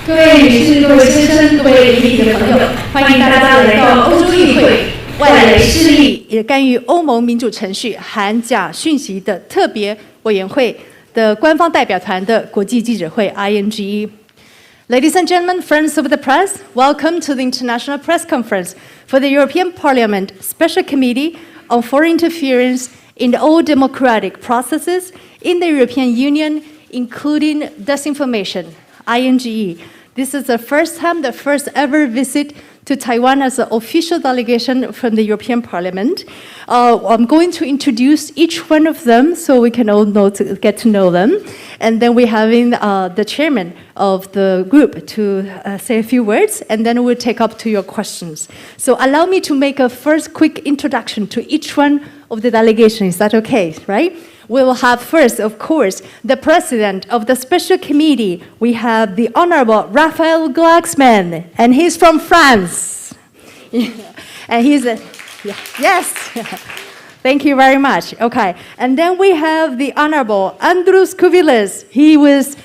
各位女士、各位先生、各位媒体的朋友，欢迎大家来到欧洲议会外来势力也干预欧盟民主程序含假讯息的特别委员会的官方代表团的国际记者会 INGE。Ladies and gentlemen, friends of the press, welcome to the International Press Conference for the European Parliament Special Committee on Foreign Interference in all democratic processes in the European Union, including disinformation, INGE. This is the first ever visit to Taiwan as an official delegation from the European Parliament. I'm going to introduce each one of them so we can all get to know them. And then we're having the chairman of the group to say a few words, and then we'll take up to your questions. So allow me to make a first quick introduction to each one of the delegation. Is that okay, right? We will have first, of course, the president of the special committee. We have the Honorable Raphael Glucksmann, and he's from France. And he's yes. Thank you very much. Okay. And then we have the Honorable Andrius Kubilius. He was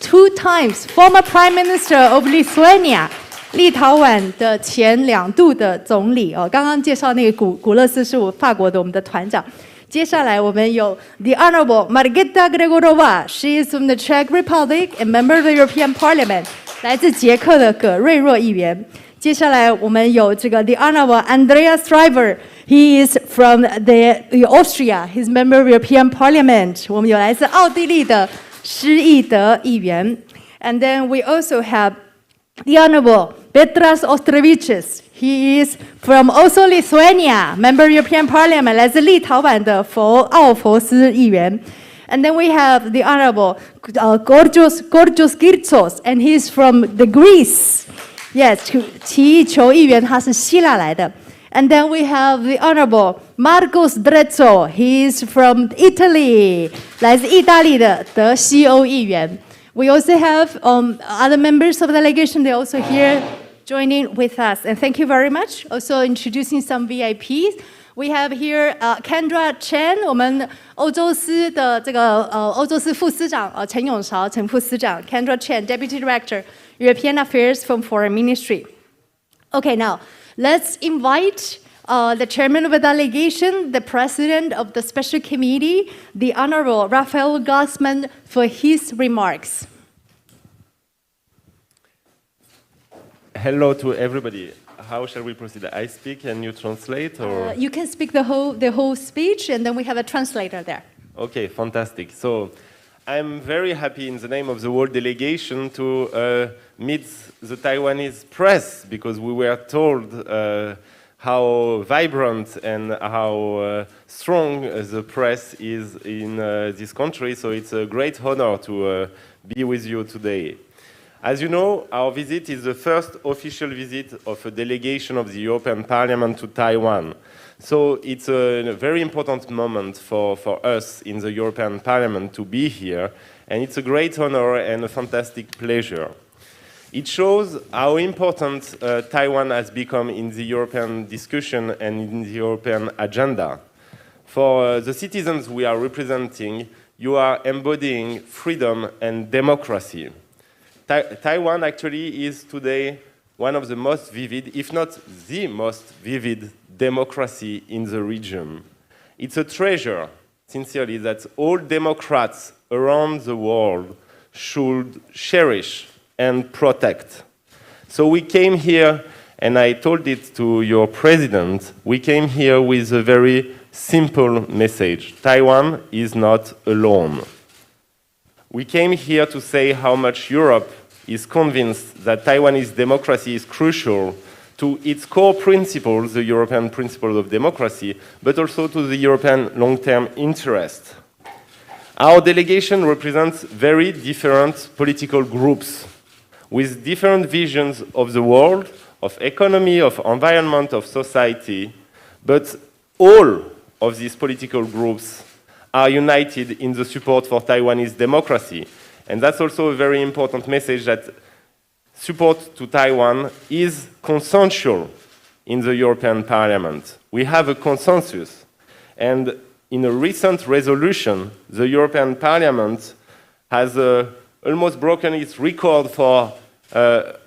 2 times former Prime Minister of Lithuania. 立陶宛的前2度的总理哦，刚刚介绍那个古勒斯是法国的我们的团长。接下来我们有 the Honorable Margita Gregorova. She is from the Czech Republic and member of the European Parliament. 来自捷克的葛瑞若议员。接下来我们有这个 the Honorable Andreas Schreiber. He is from the Austria. He's member of European Parliament. 我们有来自奥地利的施义德议员。And then we also have the Honorable Petras Ostrevičius. He is from also Lithuania, member of European Parliament, 来自立陶宛的奥佛斯议员。And then we have the Honorable Georgios Kirtsos, and he's from the Greece. Yes, 奇异球议员，他是希腊来的。And then we have the Honorable Marcos Drezzo. He is from Italy, 来自意大利的德西欧议员。We also have other members of the delegation. They're also here joining with us. And thank you very much. Also introducing some VIPs. We have here Kendra Chen, 我们欧洲司的这个欧洲司副司长陈永韶陈副司长 Kendra Chen, Deputy Director, European Affairs from Foreign Ministry. Okay, now let's invite the chairman of the delegation, the president of the special committee, the Honorable Raphael Glucksmann, for his remarks. Hello to everybody. How shall we proceed? I speak and you translate, or you can speak the whole speech, and then we have a translator there. Okay, fantastic. So I'm very happy in the name of the whole delegation to meet the Taiwanese press, because we were told how vibrant and how strong the press is in this country. So it's a great honor to be with you today. As you know, our visit is the first official visit of a delegation of the European Parliament to Taiwan. So it's a very important moment for us in the European Parliament to be here, and it's a great honor and a fantastic pleasure. It shows how important Taiwan has become in the European discussion and in the European agenda. For the citizens we are representing, you are embodying freedom and democracy. Taiwan actually is today one of the most vivid, if not the most vivid, democracy in the region. It's a treasure, sincerely, that all democrats around the world should cherish and protect. So we came here, and I told it to your president, we came here with a very simple message. Taiwan is not alone. We came here to say how much Europe is convinced that Taiwanese democracy is crucial to its core principles, the European principle of democracy, but also to the European long-term interest. Our delegation represents very different political groups with different visions of the world, of economy, of environment, of society, but all of these political groups are united in the support for Taiwanese democracy. And that's also a very important message, that support to Taiwan is consensual in the European Parliament. We have a consensus. And in a recent resolution, the European Parliament has almost broken its record for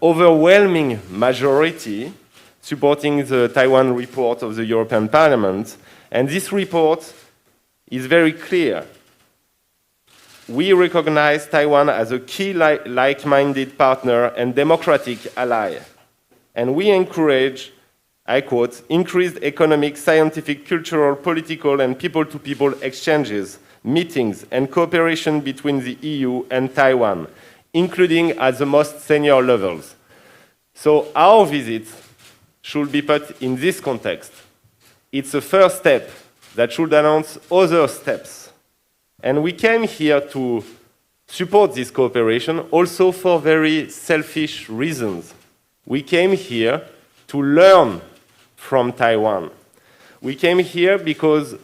overwhelming majority supporting the Taiwan report of the European Parliament. And this report is very clear. We recognize Taiwan as a key like-minded partner and democratic ally. And we encourage, I quote, increased economic, scientific, cultural, political, and people-to-people exchanges, meetings, and cooperation between the EU and Taiwan, including at the most senior levels. So our visit should be put in this context. It's a first step that should announce other steps. And we came here to support this cooperation also for very selfish reasons. We came here to learn from Taiwan. We came here because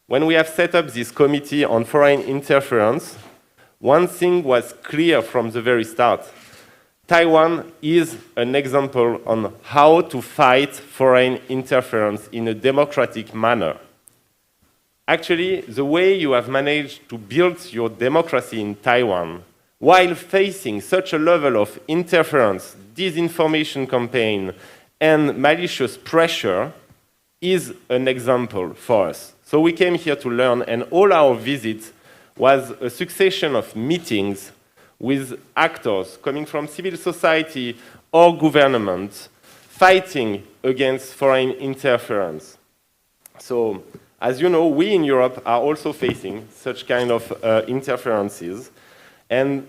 when we have set up this committee on foreign interference, one thing was clear from the very start. Taiwan is an example on how to fight foreign interference in a democratic manner. Actually, the way you have managed to build your democracy in Taiwan while facing such a level of interference, disinformation campaign, and malicious pressure is an example for us. So we came here to learn, and all our visits was a succession of meetings with actors coming from civil society or government fighting against foreign interference. So, as you know, we in Europe are also facing such kind of interferences, and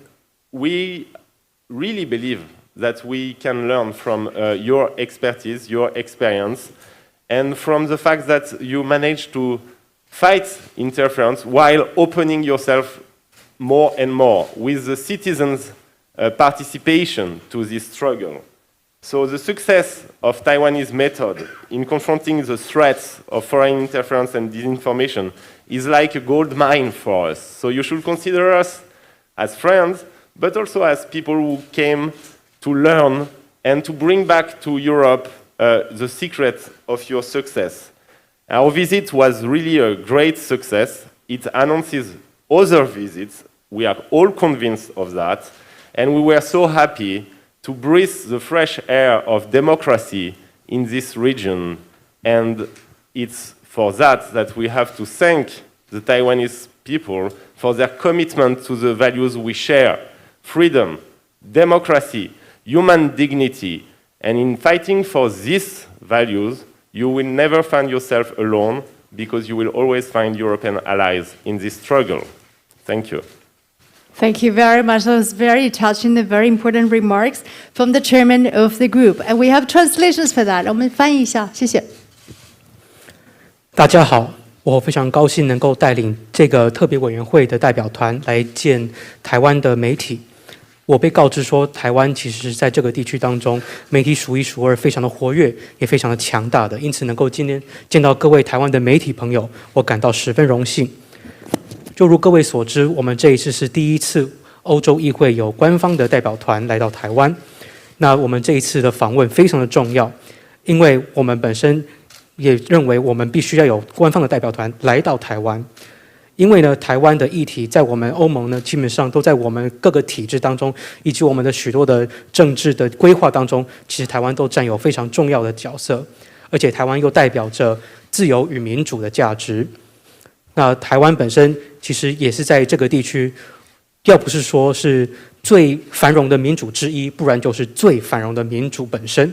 we really believe that we can learn from your expertise, your experience, and from the fact that you managed to fight interference while opening yourself more and more with the citizens' participation to this struggle. So the success of Taiwanese method in confronting the threats of foreign interference and disinformation is like a gold mine for us. So you should consider us as friends, but also as people who came to learn and to bring back to Europe the secret of your success. Our visit was really a great success. It announces other visits. We are all convinced of that. And we were so happy to breathe the fresh air of democracy in this region. And it's for that that we have to thank the Taiwanese people for their commitment to the values we share: freedom, democracy, human dignity. And in fighting for these values, you will never find yourself alone, because you will always find European allies in this struggle. Thank you. Thank you very much. Those very touching and very important remarks from the chairman of the group. And we have translations for that. 我们翻译一下，谢谢。大家好，我非常高兴能够带领这个特别委员会的代表团来见台湾的媒体。我被告知说，台湾其实在这个地区当中，媒体数一数二，非常的活跃，也非常的强大的。因此，能够今天见到各位台湾的媒体朋友，我感到十分荣幸。就如各位所知，我们这一次是第一次欧洲议会有官方的代表团来到台湾。那我们这一次的访问非常的重要，因为我们本身也认为我们必须要有官方的代表团来到台湾。因为呢，台湾的议题在我们欧盟呢，基本上都在我们各个体制当中，以及我们的许多的政治的规划当中，其实台湾都占有非常重要的角色，而且台湾又代表着自由与民主的价值。那台湾本身其实也是在这个地区，要不是说是最繁荣的民主之一，不然就是最繁荣的民主本身。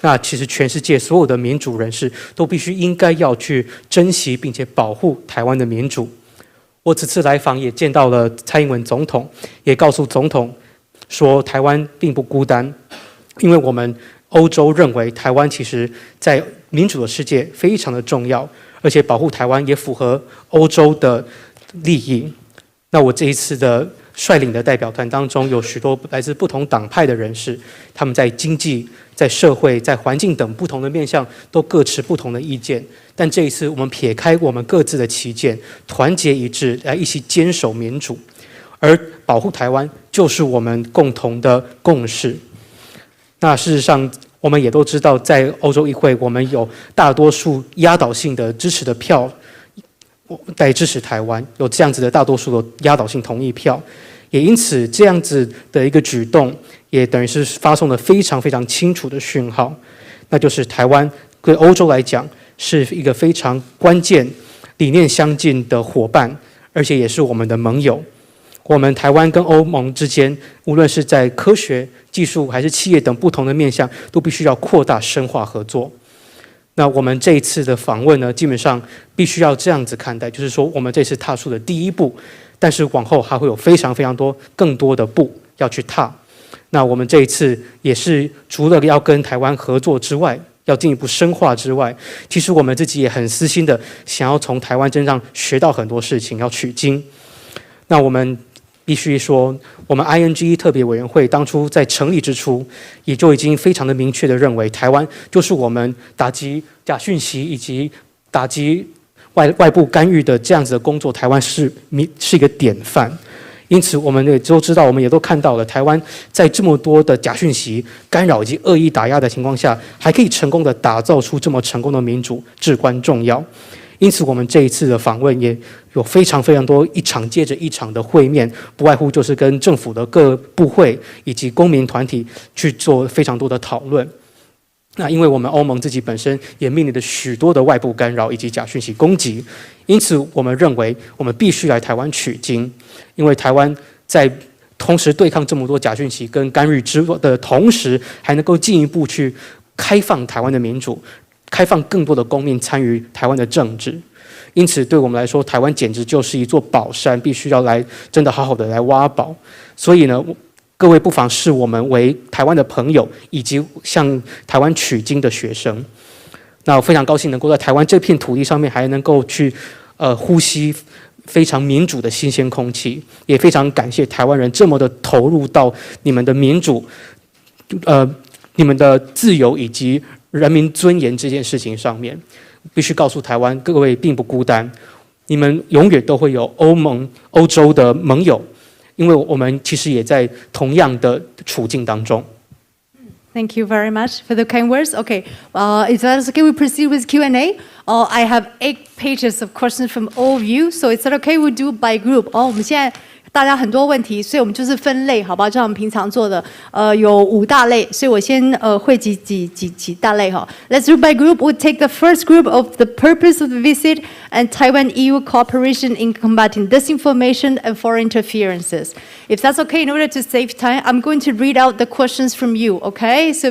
那其实全世界所有的民主人士都必须应该要去珍惜并且保护台湾的民主。我此次来访也见到了蔡英文总统，也告诉总统说台湾并不孤单，因为我们欧洲认为台湾其实在民主的世界非常的重要，而且保护台湾也符合欧洲的利益。那我这一次的率领的代表团当中，有许多来自不同党派的人士，他们在经济、在社会、在环境等不同的面向都各持不同的意见。但这一次，我们撇开我们各自的歧见，团结一致，来一起坚守民主，而保护台湾就是我们共同的共识。那事实上，我们也都知道，在欧洲议会，我们有大多数压倒性的支持的票来支持台湾，有这样子的大多数的压倒性同意票，也因此这样子的一个举动，也等于是发送了非常非常清楚的讯号，那就是台湾对欧洲来讲是一个非常关键、理念相近的伙伴，而且也是我们的盟友。我们台湾跟欧盟之间，无论是在科学、技术还是企业等不同的面向，都必须要扩大深化合作。那我们这一次的访问呢，基本上必须要这样子看待，就是说我们这次踏出的第一步，但是往后还会有非常非常多更多的步要去踏。那我们这一次也是除了要跟台湾合作之外，要进一步深化之外，其实我们自己也很私心的想要从台湾身上学到很多事情，要取经。那我们必须说，我们 ING 特别委员会当初在成立之初，也就已经非常的明确的认为，台湾就是我们打击假讯息以及打击外部干预的这样子的工作，台湾是一个典范。因此，我们也都知道，我们也都看到了，台湾在这么多的假讯息干扰以及恶意打压的情况下，还可以成功的打造出这么成功的民主，至关重要。因此，我们这一次的访问也有非常非常多一场接着一场的会面，不外乎就是跟政府的各部会以及公民团体去做非常多的讨论。那因为我们欧盟自己本身也面临着许多的外部干扰以及假讯息攻击，因此我们认为我们必须来台湾取经，因为台湾在同时对抗这么多假讯息跟干预的同时，还能够进一步去开放台湾的民主，开放更多的公民参与台湾的政治。因此对我们来说，台湾简直就是一座宝山，必须要来真的好好的来挖宝。所以呢，各位不妨视我们为台湾的朋友，以及向台湾取经的学生。那我非常高兴能够在台湾这片土地上面，还能够去呼吸非常民主的新鲜空气，也非常感谢台湾人这么的投入到你们的民主、你们的自由以及人民尊严这件事情上面。必须告诉台湾各位并不孤单，你们永远都会有欧洲的盟友，因为我们其实也在同样的处境当中。Thank you very much for the kind words. Okay, if that's okay, we proceed with Q&A. I have 8 pages of questions from all of you, so is that okay? We do by group. 我们现在大家很多问题，所以我们就是分类，好吧？就像我们平常做的，有5大类，所以我先汇集几大类哈。Let's do by group. We'll take the first group of the purpose of the visit and Taiwan-EU cooperation in combating disinformation and foreign interferences. If that's okay, in order to save time, I'm going to read out the questions from you. Okay? So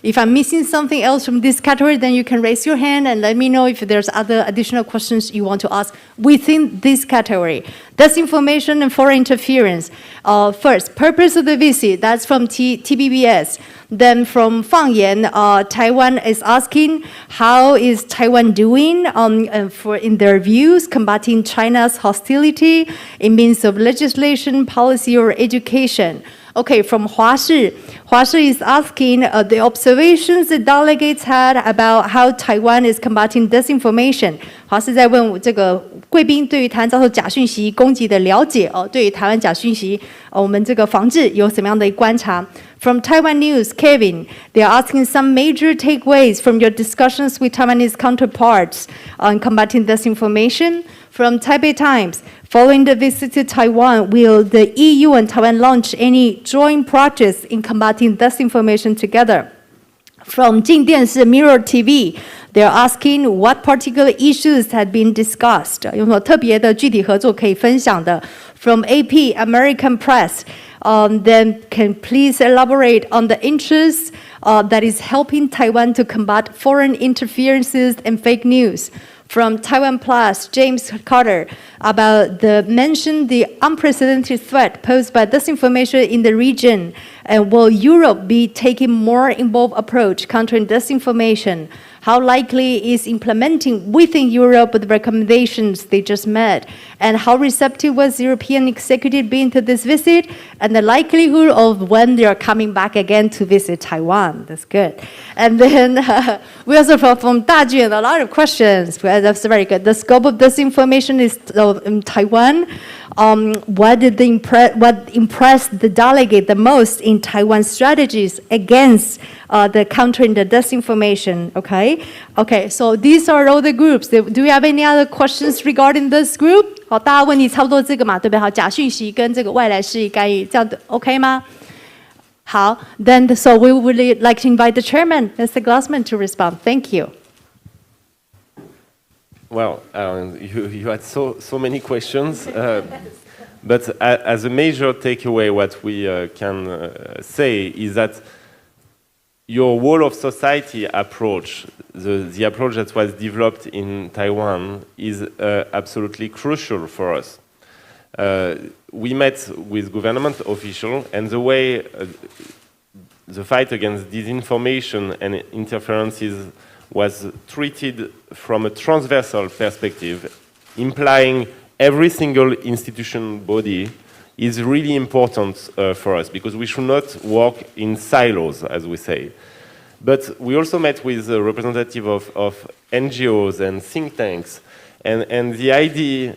if I'm missing something else from this category, then you can raise your hand and let me know if there's other additional questions you want to ask within this category. Disinformation and foreign interference. First, purpose of the visit, that's from TVBS. Then from Fang Yan, Taiwan is asking, how is Taiwan doing in their views, combating China's hostility in means of legislation, policy, or education? Okay, from Hua Shi is asking the observations the delegates had about how Taiwan is combating disinformation. 华是在问这个贵宾对于台湾遭受假讯息攻击的了解对于台湾假讯息我们这个防治有什么样的观察 From Taiwan News, Kevin, they are asking some major takeaways from your discussions with Taiwanese counterparts on combating disinformation. From Taipei Times, following the visit to Taiwan, will the EU and Taiwan launch any joint projects in combating disinformation together? From 镜电视 Mirror TV, they're asking what particular issues had been discussed. 有什么特别的具体合作可以分享的 From AP, American Press, then can please elaborate on the interests that is helping Taiwan to combat foreign interferences and fake news. From Taiwan Plus, James Carter, about the unprecedented threat posed by disinformation in the region, and will Europe be taking more involved approach countering disinformation? How likely is implementing within Europe the recommendations they just made? And how receptive was the European executive being to this visit? And the likelihood of when they are coming back again to visit Taiwan. That's good. And then we also from Dajun, a lot of questions. That's very good. The scope of disinformation is in Taiwan. What impressed the delegate the most in Taiwan's strategies against the countering the disinformation? Okay, so these are all the groups. Do you have any other questions regarding this group? 好，大家问题差不多这个嘛，对不对？好，假讯息跟这个外来势力干预，这样的 OK 吗？好 ，Then so we would like to invite the chairman, Mr. Glassman, to respond. Thank you. Well, you had so many questions, but as a major takeaway, what we can say is that your whole of society approach, the approach that was developed in Taiwan, is absolutely crucial for us. We met with government officials, and the way the fight against disinformation and interferences was treated from a transversal perspective, implying every single institution body is really important for us, because we should not work in silos, as we say. But we also met with a representative of NGOs and think tanks, and the idea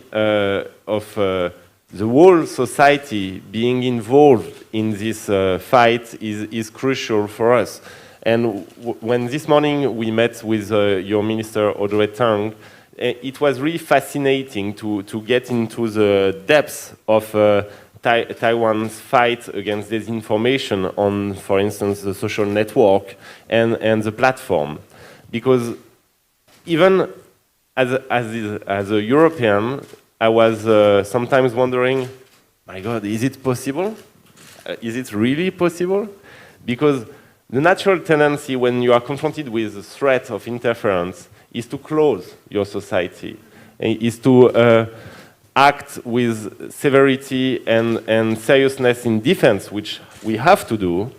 of the whole society being involved in this fight is crucial for us. And when this morning we met with your minister, Audrey Tang, it was really fascinating to get into the depths of Taiwan's fight against disinformation on, for instance, the social network and the platform. Because even as a European, I was sometimes wondering, my God, is it possible? Is it really possible? Because the natural tendency when you are confronted with the threat of interference is to close your society, is to act with severity and seriousness in defense, which we have to do,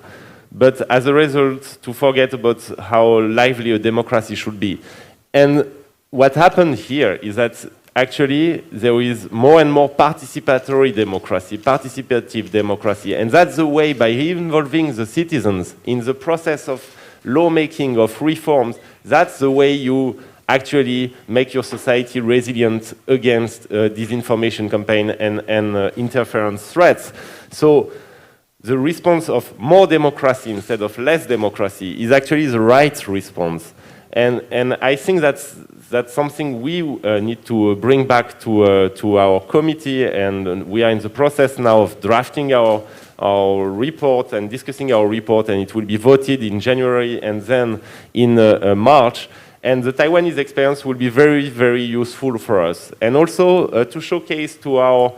but as a result to forget about how lively a democracy should be. And what happened here is that actually there is more and more participatory democracy, participative democracy, and that's the way, by involving the citizens in the process of lawmaking, of reforms, that's the way you actually make your society resilient against disinformation campaign and interference threats. So the response of more democracy instead of less democracy is actually the right response. And I think that's something we need to bring back to our committee, and we are in the process now of drafting our report and discussing our report, and it will be voted in January and then in March. And the Taiwanese experience will be very, very useful for us. And also to showcase to our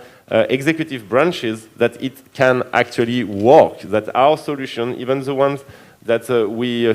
executive branches that it can actually work, that our solution, even the ones that we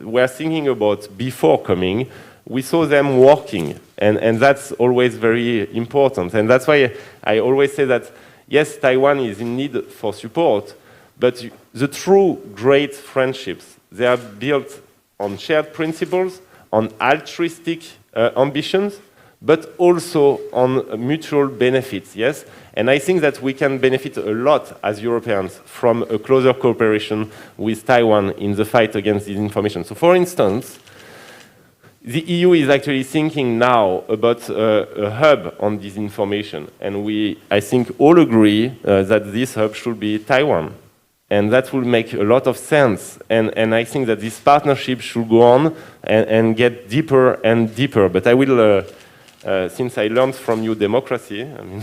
were thinking about before coming, we saw them working. And that's always very important. And that's why I always say that, yes, Taiwan is in need for support, but the true great friendships, they are built on shared principles, on altruistic ambitions, but also on mutual benefits, yes? And I think that we can benefit a lot as Europeans from a closer cooperation with Taiwan in the fight against disinformation. So for instance, the EU is actually thinking now about a hub on disinformation, and we, I think, all agree that this hub should be Taiwan. And that will make a lot of sense. And I think that this partnership should go on and get deeper and deeper. But I will, since I learned from you democracy, I mean,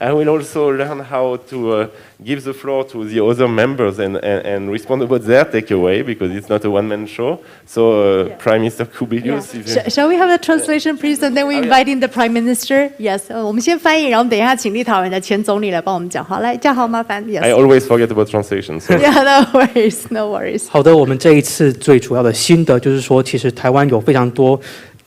I will also learn how to give the floor to the other members and respond about their takeaway, because it's not a one-man show. So, Prime Minister Kubilius. Yeah. Shall we have the translation, please? And then we invite in the Prime Minister. Yes. 我们先翻译，然后等一下请立陶宛的前总理来帮我们讲话。来，嘉豪麻烦。Yes. I always forget about translation. So. Yeah, no worries, no worries. 好的，我们这一次最主要的心得就是说，其实台湾有非常多。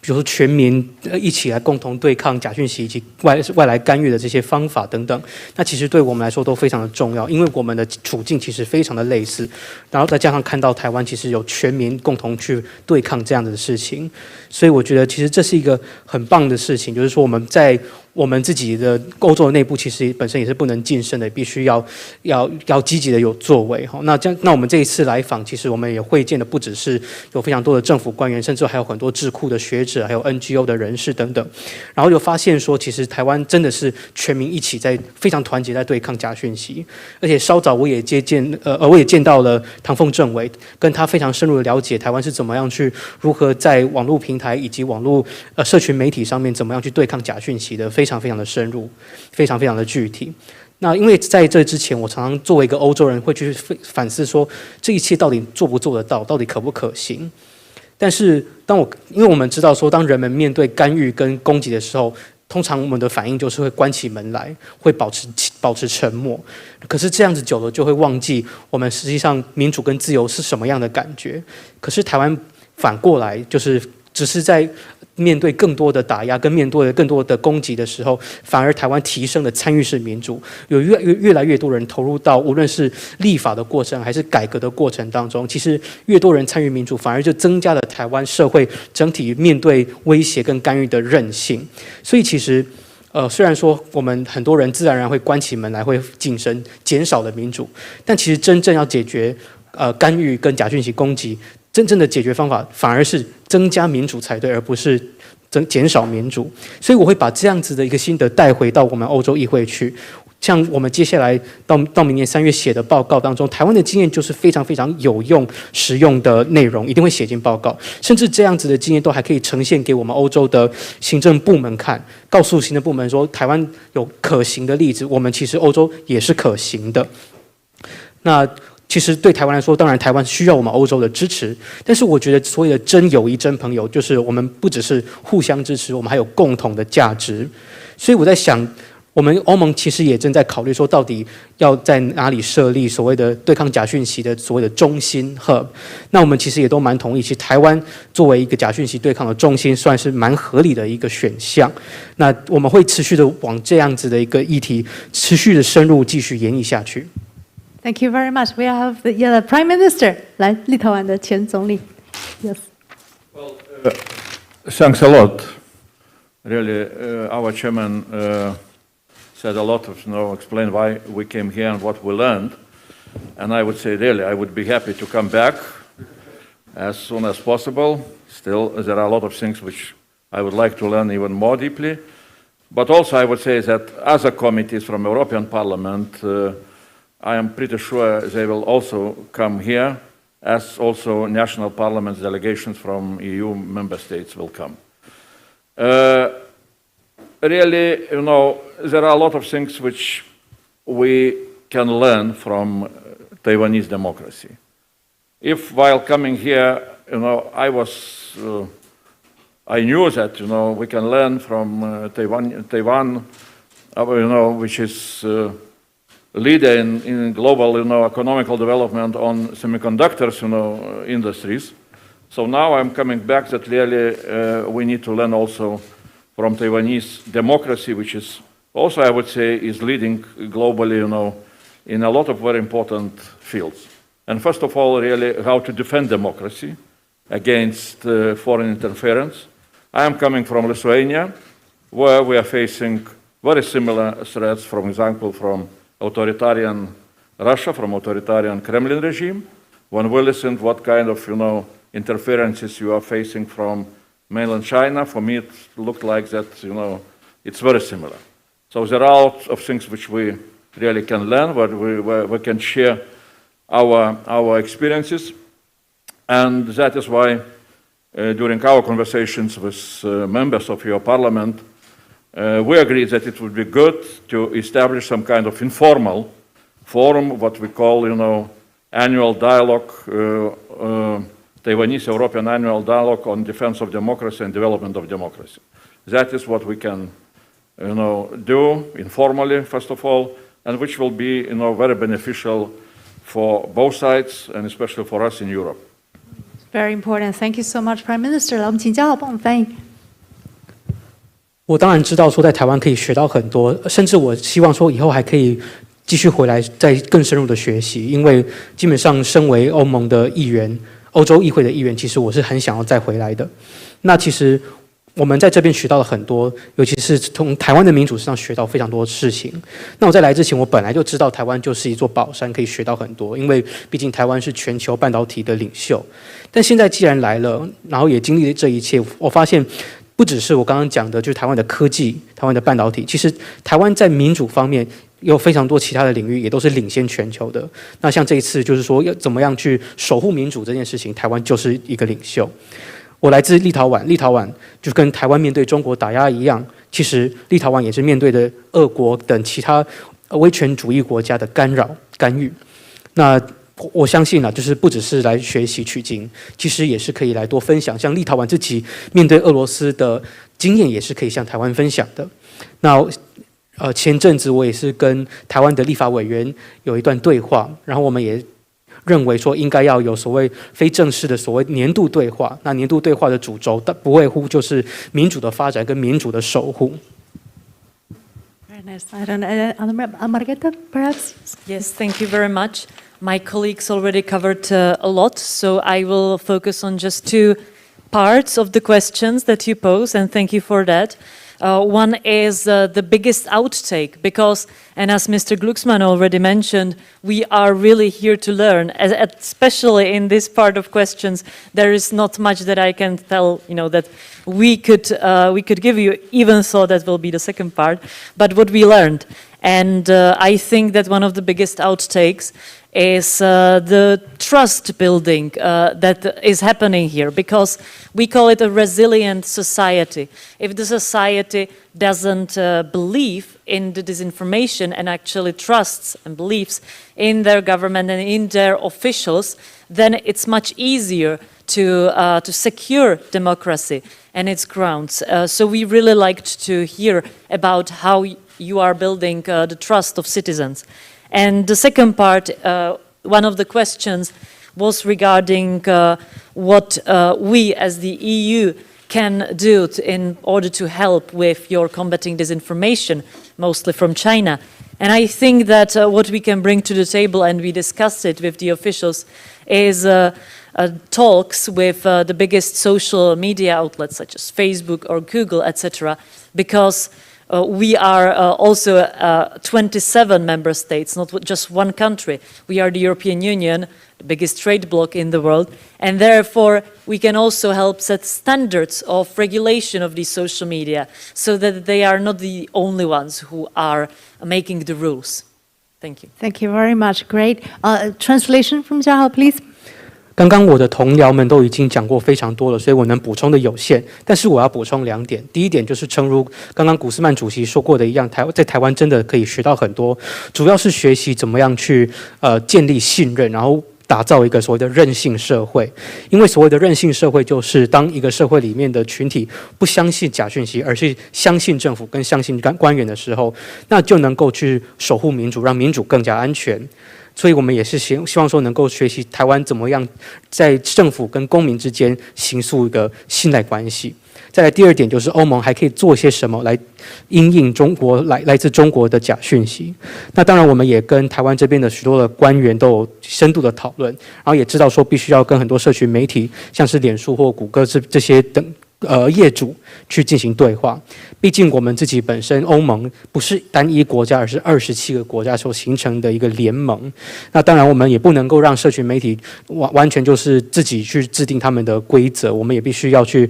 比如说全民一起来共同对抗假讯息以及外来干预的这些方法等等，那其实对我们来说都非常的重要，因为我们的处境其实非常的类似，然后再加上看到台湾其实有全民共同去对抗这样的事情，所以我觉得其实这是一个很棒的事情，就是说我们在我们自己的欧洲的内部其实本身也是不能晋升的，必须要积极的有作为。那我们这一次来访，其实我们也会见的不只是有非常多的政府官员，甚至还有很多智库的学者，还有 NGO 的人士等等。然后就发现说，其实台湾真的是全民一起在非常团结在对抗假讯息。而且稍早我也见到了唐凤政委，跟他非常深入的了解台湾是怎么样去如何在网络平台以及网络社群媒体上面怎么样去对抗假讯息的。非常非常的深入，非常非常的具体。那因为在这之前，我常常作为一个欧洲人会去反思说，这一切到底做不做得到，到底可不可行？但是因为我们知道说，当人们面对干预跟攻击的时候，通常我们的反应就是会关起门来，会保持沉默。可是这样子久了，就会忘记我们实际上民主跟自由是什么样的感觉。可是台湾反过来就是只是在面对更多的打压跟面对更多的攻击的时候，反而台湾提升了参与式民主，有越来越多人投入到无论是立法的过程还是改革的过程当中。其实越多人参与民主，反而就增加了台湾社会整体面对威胁跟干预的韧性。所以其实虽然说我们很多人自然而然会关起门来，会晋升，减少了民主，但其实真正要解决干预跟假讯息攻击，真正的解决方法反而是增加民主才对，而不是减少民主。所以我会把这样子的一个心得带回到我们欧洲议会去。像我们接下来到明年3月写的报告当中，台湾的经验就是非常非常有用、实用的内容，一定会写进报告。甚至这样子的经验都还可以呈现给我们欧洲的行政部门看，告诉行政部门说，台湾有可行的例子，我们其实欧洲也是可行的。那其实对台湾来说，当然台湾需要我们欧洲的支持，但是我觉得所谓的真友谊、真朋友，就是我们不只是互相支持，我们还有共同的价值。所以我在想，我们欧盟其实也正在考虑说，到底要在哪里设立所谓的对抗假讯息的所谓的中心 hub。那我们其实也都蛮同意，其实台湾作为一个假讯息对抗的中心，算是蛮合理的一个选项。那我们会持续的往这样子的一个议题，持续的深入继续演绎下去。Thank you very much. We have the Prime Minister. 来，立陶宛的前总理。Yes. Well, thanks a lot. Really, our chairman said a lot of, explained why we came here and what we learned. And I would say, really, I would be happy to come back as soon as possible. Still, there are a lot of things which I would like to learn even more deeply. But also, I would say that other committees from European Parliament, I am pretty sure they will also come here, as also national parliaments delegations from EU member states will come. Really, there are a lot of things which we can learn from Taiwanese democracy. If while coming here, I knew that, we can learn from Taiwan, which is leader in global, economical development on semiconductors, industries. So now I'm coming back that really we need to learn also from Taiwanese democracy, which is also, I would say, is leading globally, in a lot of very important fields. And first of all, really, how to defend democracy against foreign interference. I am coming from Lithuania, where we are facing very similar threats, for example, from authoritarian Russia, from authoritarian Kremlin regime. When we listened what kind of, interferences you are facing from mainland China, for me it looked like that, it's very similar. So there are a lot of things which we really can learn, where we can share our experiences. And that is why during our conversations with members of your parliament, we agreed that it would be good to establish some kind of informal forum, what we call, annual dialogue, Taiwanese-European annual dialogue on defense of democracy and development of democracy. That is what we can, do informally, first of all, and which will be, very beneficial for both sides and especially for us in Europe. Very important. Thank you so much, Prime Minister. 来，我们请嘉豪帮我们翻译。我当然知道说在台湾可以学到很多，甚至我希望说以后还可以继续回来再更深入的学习，因为基本上身为欧盟的议员、欧洲议会的议员，其实我是很想要再回来的。那其实我们在这边学到了很多，尤其是从台湾的民主上学到非常多事情。那我在来之前，我本来就知道台湾就是一座宝山，可以学到很多，因为毕竟台湾是全球半导体的领袖。但现在既然来了，然后也经历了这一切，我发现不只是我刚刚讲的，就是台湾的科技、台湾的半导体，其实台湾在民主方面有非常多其他的领域也都是领先全球的。那像这一次就是说要怎么样去守护民主这件事情，台湾就是一个领袖。我来自立陶宛，立陶宛就跟台湾面对中国打压一样，其实立陶宛也是面对的俄国等其他威权主义国家的干扰干预。那我相信啊，就是不只是来学习取经，其实也是可以来多分享，像立陶宛自己面对俄罗斯的经验，也是可以向台湾分享的。那前阵子我也是跟台湾的立法委员有一段对话，然后我们也认为说应该要有所谓非正式的所谓年度对话。那年度对话的主轴不外乎就是民主的发展跟民主的守护。Very nice. I don't know, Margareta, perhaps? Yes, thank you very much. My colleagues already covered a lot, so I will focus on just two parts of the questions that you pose, and thank you for that. One is the biggest outtake, because, and as Mr. Glucksmann already mentioned, we are really here to learn, especially in this part of questions. There is not much that I can tell, that we could give you, even though that will be the second part, but what we learned. And I think that one of the biggest outtakes is the trust building that is happening here, because we call it a resilient society. If the society doesn't believe in the disinformation and actually trusts and believes in their government and in their officials, then it's much easier to secure democracy and its grounds. So we really liked to hear about how you are building the trust of citizens. And the second part, one of the questions was regarding what we as the EU can do in order to help with your combating disinformation, mostly from China. And I think that what we can bring to the table, and we discussed it with the officials, is talks with the biggest social media outlets such as Facebook or Google, etc., because we are also 27 member states, not just one country. We are the European Union, the biggest trade bloc in the world, and therefore we can also help set standards of regulation of these social media so that they are not the only ones who are making the rules. Thank you. Thank you very much. Great. Translation from Jiahao, please. 刚刚我的同僚们都已经讲过非常多了，所以我能补充的有限。但是我要补充2点。第一点就是诚如刚刚古斯曼主席说过的一样，在台湾真的可以学到很多，主要是学习怎么样去建立信任，然后打造一个所谓的韧性社会。因为所谓的韧性社会，就是当一个社会里面的群体不相信假讯息，而是相信政府跟相信官员的时候，那就能够去守护民主，让民主更加安全。所以我们也是希望说能够学习台湾怎么样在政府跟公民之间形塑一个信赖关系。再来第2点就是欧盟还可以做些什么来因应中国来自中国的假讯息。那当然我们也跟台湾这边的许多的官员都有深度的讨论，然后也知道说必须要跟很多社群媒体，像是脸书或谷歌这些等业主去进行对话。毕竟我们自己本身欧盟不是单一国家，而是27个国家所形成的一个联盟。那当然我们也不能够让社群媒体完全就是自己去制定他们的规则，我们也必须要去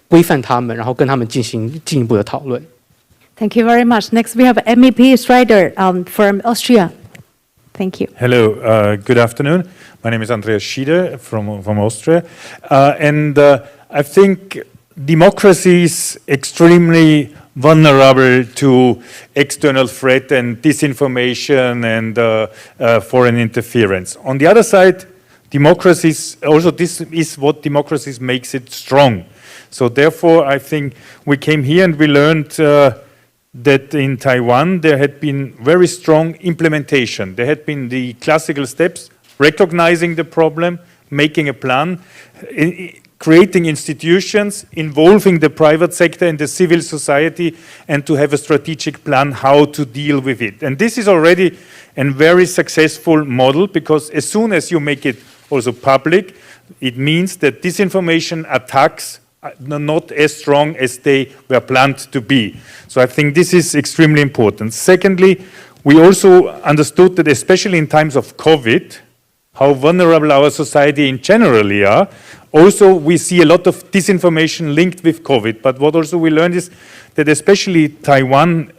规范他们，然后跟他们进行进一步的讨论。Thank you very much. Next we have MEP Strider from Austria. Thank you. Hello, good afternoon. My name is Andreas Schieder from Austria. I think democracy is extremely vulnerable to external threat and disinformation and foreign interference. On the other side, democracies, also this is what democracies makes it strong. So therefore, I think we came here and we learned that in Taiwan there had been very strong implementation. There had been the classical steps, recognizing the problem, making a plan, creating institutions, involving the private sector and the civil society, and to have a strategic plan how to deal with it. And this is already a very successful model, because as soon as you make it also public, it means that disinformation attacks are not as strong as they were planned to be. So I think this is extremely important. Secondly, we also understood that especially in times of COVID, how vulnerable our society in generally are. Also, we see a lot of disinformation linked with COVID. But what also we learned is that especially Taiwan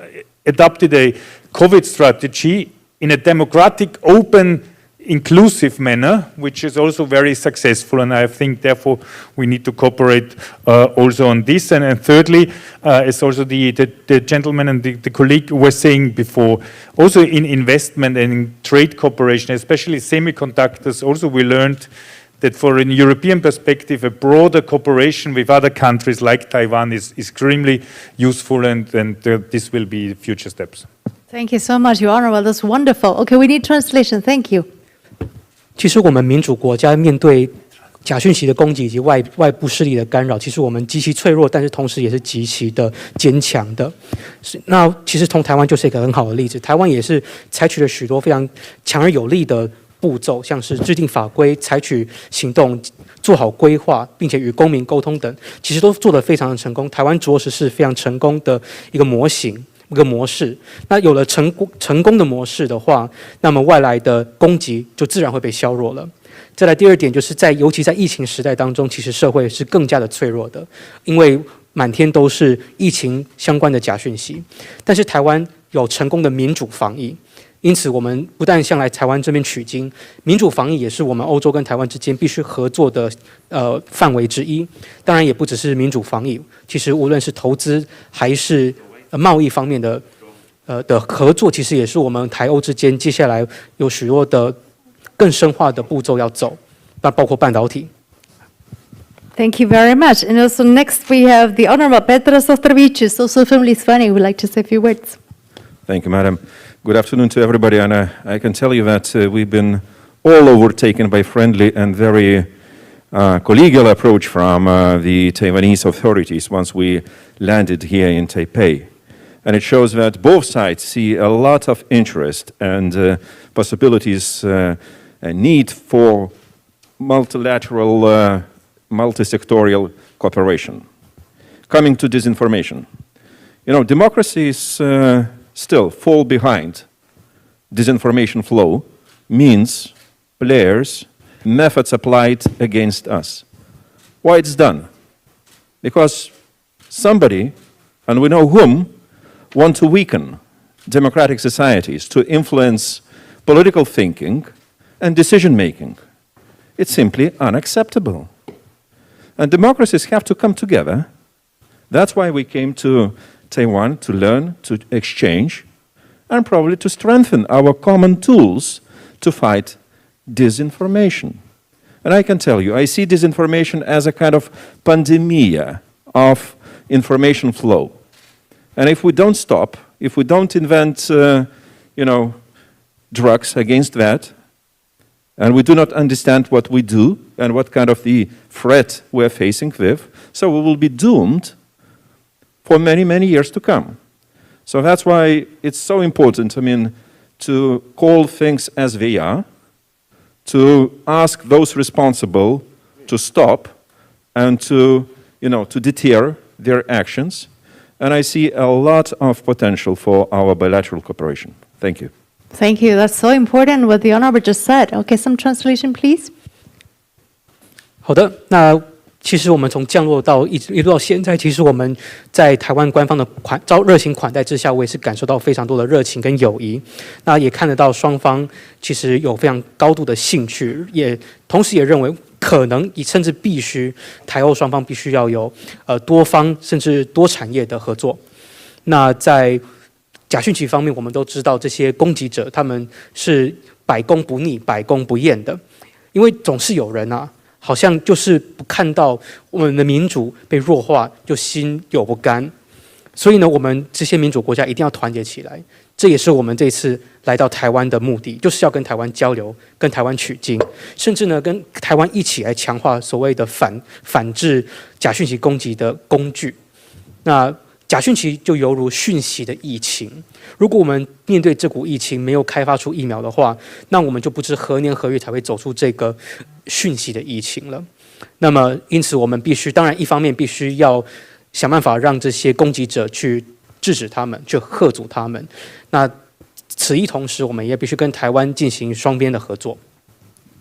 adopted a COVID strategy in a democratic, open inclusive manner, which is also very successful, and I think therefore we need to cooperate also on this. And thirdly, as also the gentleman and the colleague were saying before, also in investment and in trade cooperation, especially semiconductors, also we learned that for a European perspective, a broader cooperation with other countries like Taiwan is extremely useful, and this will be future steps. Thank you so much, Your Honorable. That's wonderful. Okay, we need translation. Thank you. 其实我们民主国家面对假讯息的攻击以及外部势力的干扰，其实我们极其脆弱，但是同时也是极其的坚强的。那其实从台湾就是一个很好的例子，台湾也是采取了许多非常强而有力的步骤，像是制定法规、采取行动、做好规划，并且与公民沟通等，其实都做得非常的成功。台湾着实是非常成功的一个模型。一个模式，那有了成功的模式的话，那么外来的攻击就自然会被削弱了。再来第二点，就是尤其在疫情时代当中，其实社会是更加的脆弱的，因为满天都是疫情相关的假讯息。但是台湾有成功的民主防疫，因此我们不但向来台湾这边取经，民主防疫也是我们欧洲跟台湾之间必须合作的范围之一。当然也不只是民主防疫，其实无论是投资还是贸易方面的合作，其实也是我们台欧之间接下来有许多的更深化的步骤要走，那包括半导体。Thank you very much. And also next we have the Honorable Petros Ostrovicius, also from Lithuania, who would like to say a few words. Thank you, Madam. Good afternoon to everybody, and I can tell you that we've been all overtaken by friendly and very collegial approach from the Taiwanese authorities once we landed here in Taipei. And it shows that both sides see a lot of interest and possibilities, a need for multilateral, multi-sectorial cooperation. Coming to disinformation. You know, democracies still fall behind. Disinformation flow means players, methods applied against us. Why it's done? Because somebody, and we know whom, want to weaken democratic societies to influence political thinking and decision-making. It's simply unacceptable. And democracies have to come together. That's why we came to Taiwan, to learn, to exchange, and probably to strengthen our common tools to fight disinformation. And I can tell you, I see disinformation as a kind of pandemia of information flow. And if we don't stop, if we don't invent, drugs against that, and we do not understand what we do and what kind of the threat we're facing with, so we will be doomed for many, many years to come. So that's why it's so important, to call things as they are, to ask those responsible to stop and to deter their actions. And I see a lot of potential for our bilateral cooperation. Thank you. Thank you. That's so important what the Honorable just said. Okay, some translation, please. 好的，那其实我们从降落到一路到现在，其实我们在台湾官方的热情款待之下，我也是感受到非常多的热情跟友谊。那也看得到双方其实有非常高度的兴趣，也同时也认为可能甚至必须台欧双方必须要有多方甚至多产业的合作。那在假讯息方面，我们都知道这些攻击者他们是百攻不逆、百攻不厌的，因为总是有人好像就是不看到我们的民主被弱化，就心有不甘。所以呢，我们这些民主国家一定要团结起来。这也是我们这次来到台湾的目的，就是要跟台湾交流，跟台湾取经，甚至呢，跟台湾一起来强化所谓的反制假讯息攻击的工具。那假讯息就犹如讯息的疫情，如果我们面对这股疫情没有开发出疫苗的话，那我们就不知何年何月才会走出这个讯息的疫情了。那么，因此我们当然一方面必须要想办法让这些攻击者去制止他们，去嚇阻他们。那此一同时，我们也必须跟台湾进行双边的合作。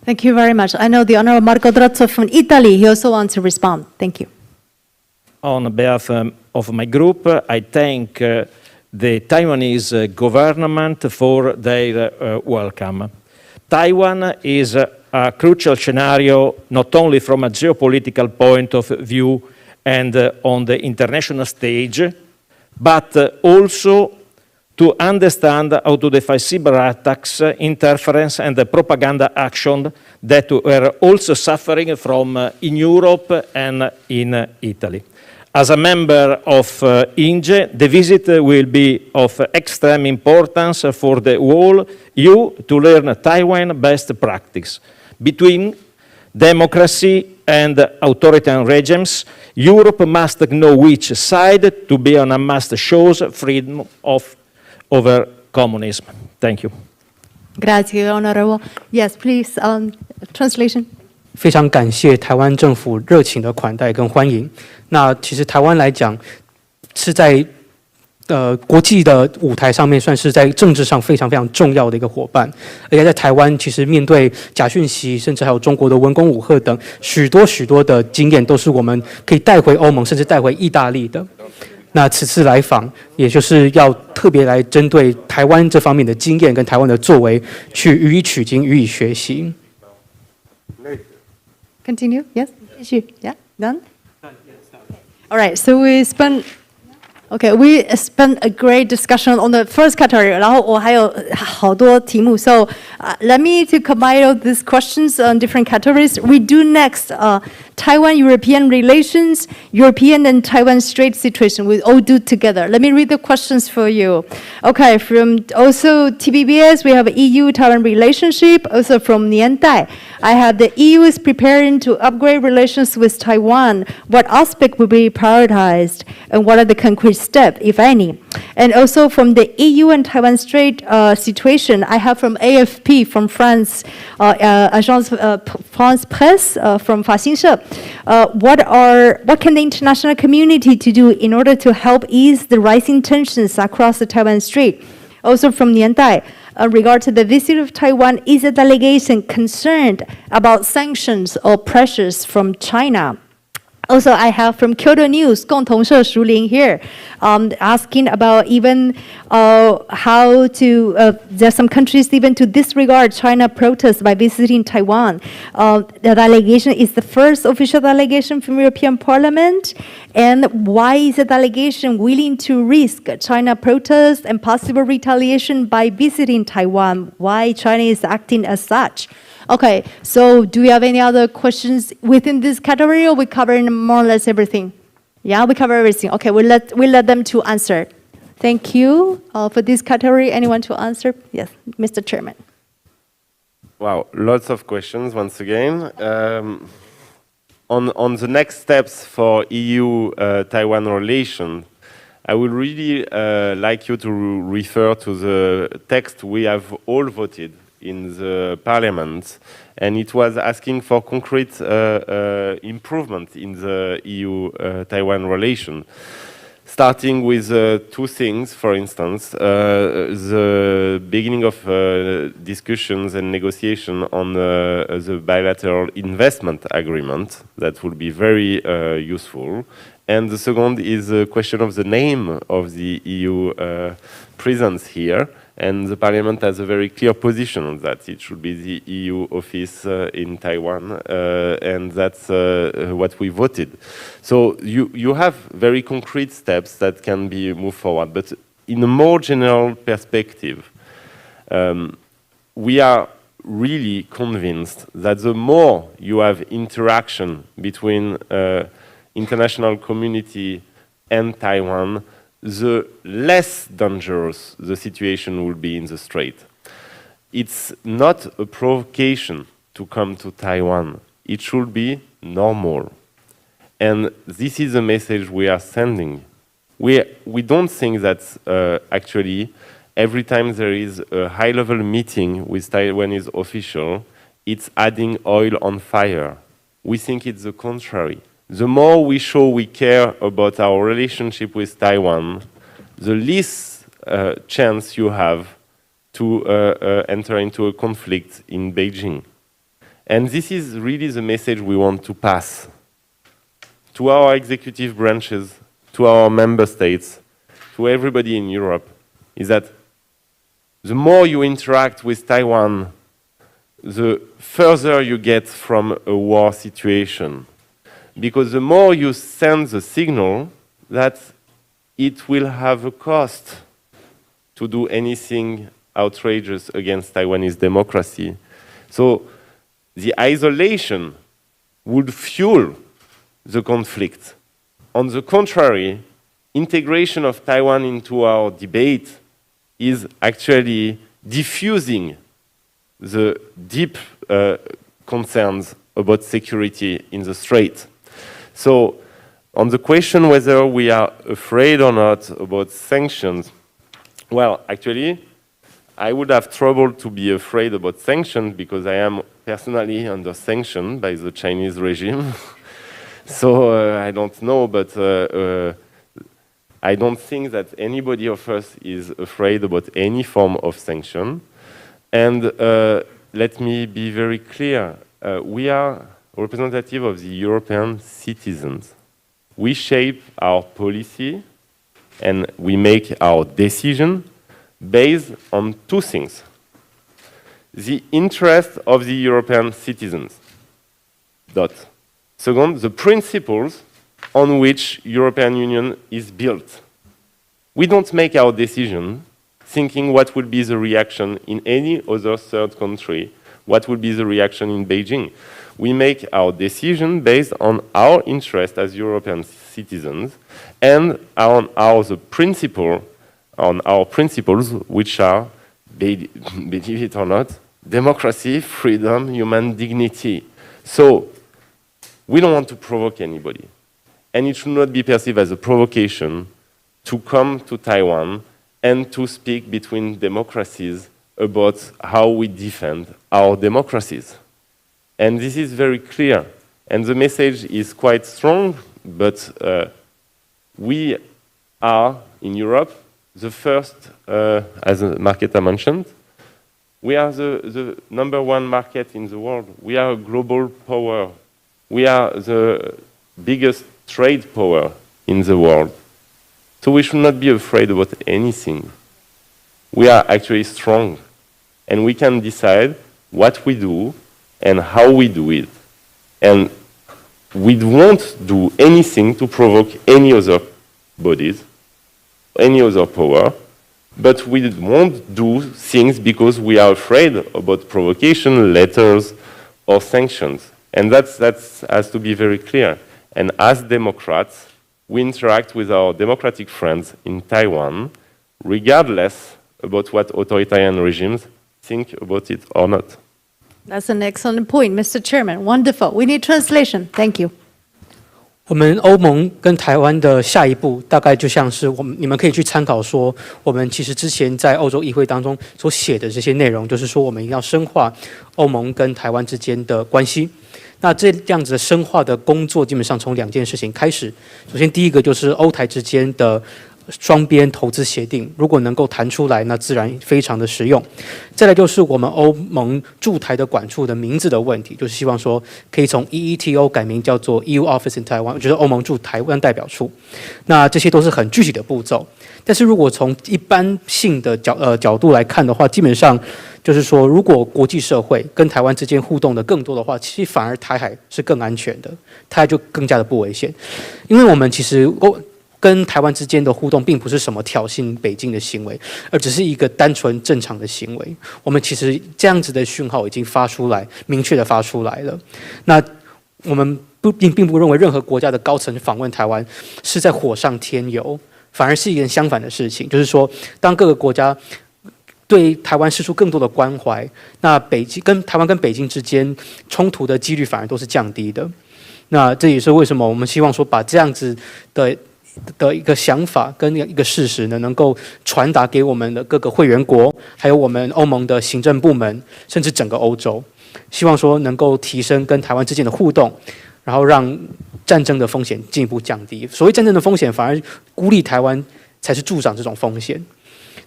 Thank you very much. I know the Honorable Marco Drazzo from Italy. He also wants to respond. Thank you. On behalf of my group, I thank the Taiwanese government for their welcome. Taiwan is a crucial scenario not only from a geopolitical point of view and on the international stage, but also to understand how to defy cyber attacks, interference, and the propaganda action that we're also suffering from in Europe and in Italy. As a member of INGE, the visit will be of extreme importance for the whole EU to learn Taiwan best practice. Between democracy and authoritarian regimes, Europe must know which side to be on and must show freedom over communism. Thank you. Grazie, Honorable. Yes, please, translation. 非常感谢台湾政府热情的款待跟欢迎。那其实台湾来讲，是在国际的舞台上面，算是在政治上非常非常重要的一个伙伴。而且在台湾，其实面对假讯息，甚至还有中国的文攻武吓等许多的经验，都是我们可以带回欧盟，甚至带回意大利的。那此次来访，也就是要特别来针对台湾这方面的经验跟台湾的作为，去予以取经，予以学习。Continue. Yes. Issue. Yeah. Done. All right. So we spent a great discussion on the first category. 然后我还有好多题目. So let me to combine these questions on different categories. We do next Taiwan-European relations, European and Taiwan Strait situation. We all do together. Let me read the questions for you. Okay. From also TVBS, we have EU-Taiwan relationship. Also from Niandai, I have the EU is preparing to upgrade relations with Taiwan. What aspect will be prioritized, and what are the concrete steps, if any? And also from the EU and Taiwan Strait situation, I have from AFP, from France, Agence France Presse, from Faxinche. What can the international community to do in order to help ease the rising tensions across the Taiwan Strait? Also from Niandai, regard to the visit of Taiwan, is the delegation concerned about sanctions or pressures from China? Also, I have from Kyoto News, 共同社 Shuling here, asking about even how to, there's some countries even to disregard China protests by visiting Taiwan. The delegation is the first official delegation from European Parliament. And why is the delegation willing to risk China protests and possible retaliation by visiting Taiwan? Why China is acting as such? Okay, so do we have any other questions within this category, or we covering more or less everything? Yeah, we cover everything. Okay, we'll let them to answer. Thank you for this category. Anyone to answer? Yes, Mr. Chairman. Wow, lots of questions once again. On the next steps for EU-Taiwan relations, I would really like you to refer to the text we have all voted in the Parliament, and it was asking for concrete improvement in the EU-Taiwan relation. Starting with two things, for instance, the beginning of discussions and negotiation on the bilateral investment agreement, that will be very useful. And the second is the question of the name of the EU presence here. And the Parliament has a very clear position on that. It should be the EU office in Taiwan, and that's what we voted. So you have very concrete steps that can be moved forward. But in a more general perspective, we are really convinced that the more you have interaction between international community and Taiwan, the less dangerous the situation will be in the Strait. It's not a provocation to come to Taiwan. It should be normal. And this is the message we are sending. We don't think that actually every time there is a high-level meeting with Taiwanese official, it's adding oil on fire. We think it's the contrary. The more we show we care about our relationship with Taiwan, the less chance you have to enter into a conflict in Beijing. And this is really the message we want to pass to our executive branches, to our member states, to everybody in Europe, is that the more you interact with Taiwan, the further you get from a war situation. Because the more you send the signal that it will have a cost to do anything outrageous against Taiwanese democracy. So the isolation would fuel the conflict. On the contrary, integration of Taiwan into our debate is actually diffusing the deep concerns about security in the Strait. So, on the question whether we are afraid or not about sanctions, well, actually, I would have trouble to be afraid about sanctions because I am personally under sanction by the Chinese regime. So I don't know, but I don't think that anybody of us is afraid about any form of sanction. And let me be very clear. We are representative of the European citizens. We shape our policy and we make our decision based on two things. The interest of the European citizens. Dot. Second, the principles on which European Union is built. We don't make our decision thinking what would be the reaction in any other third country, what would be the reaction in Beijing. We make our decision based on our interest as European citizens and on our principles, which are, believe it or not, democracy, freedom, human dignity. So, we don't want to provoke anybody. And it should not be perceived as a provocation to come to Taiwan and to speak between democracies about how we defend our democracies. And this is very clear. And the message is quite strong, but we are, in Europe, the first, as Marketa mentioned, we are the #1 market in the world. We are a global power. We are the biggest trade power in the world. So we should not be afraid about anything. We are actually strong, and we can decide what we do and how we do it. And we won't do anything to provoke any other bodies, any other power, but we won't do things because we are afraid about provocation, letters, or sanctions. And that has to be very clear. And as Democrats, we interact with our democratic friends in Taiwan, regardless about what authoritarian regimes think about it or not. That's an excellent point, Mr. Chairman. Wonderful. We need translation. Thank you. 我们欧盟跟台湾的下一步，大概就像是你们可以去参考说，我们其实之前在欧洲议会当中所写的这些内容，就是说我们一定要深化欧盟跟台湾之间的关系。那这样子的深化的工作，基本上从2件事情开始。首先，第一个就是欧台之间的双边投资协定，如果能够谈出来，那自然非常的实用。再来就是我们欧盟驻台的管处的名字的问题，就是希望说可以从 EETO 改名叫做 EU Office in Taiwan， 就是欧盟驻台湾代表处。那这些都是很具体的步骤。但是如果从一般性的角度来看的话，基本上就是说，如果国际社会跟台湾之间互动的更多的话，其实反而台海是更安全的，台海就更加的不危险，因为我们其实跟台湾之间的互动并不是什么挑衅北京的行为，而只是一个单纯正常的行为。我们其实这样子的讯号已经发出来，明确的发出来了。那我们并不认为任何国家的高层访问台湾是在火上添油，反而是一件相反的事情。就是说，当各个国家对台湾释出更多的关怀，那台湾跟北京之间冲突的几率反而都是降低的。那这也是为什么我们希望说把这样子的一个想法跟一个事实呢，能够传达给我们的各个会员国，还有我们欧盟的行政部门，甚至整个欧洲，希望说能够提升跟台湾之间的互动，然后让战争的风险进一步降低。所谓战争的风险，反而孤立台湾才是助长这种风险。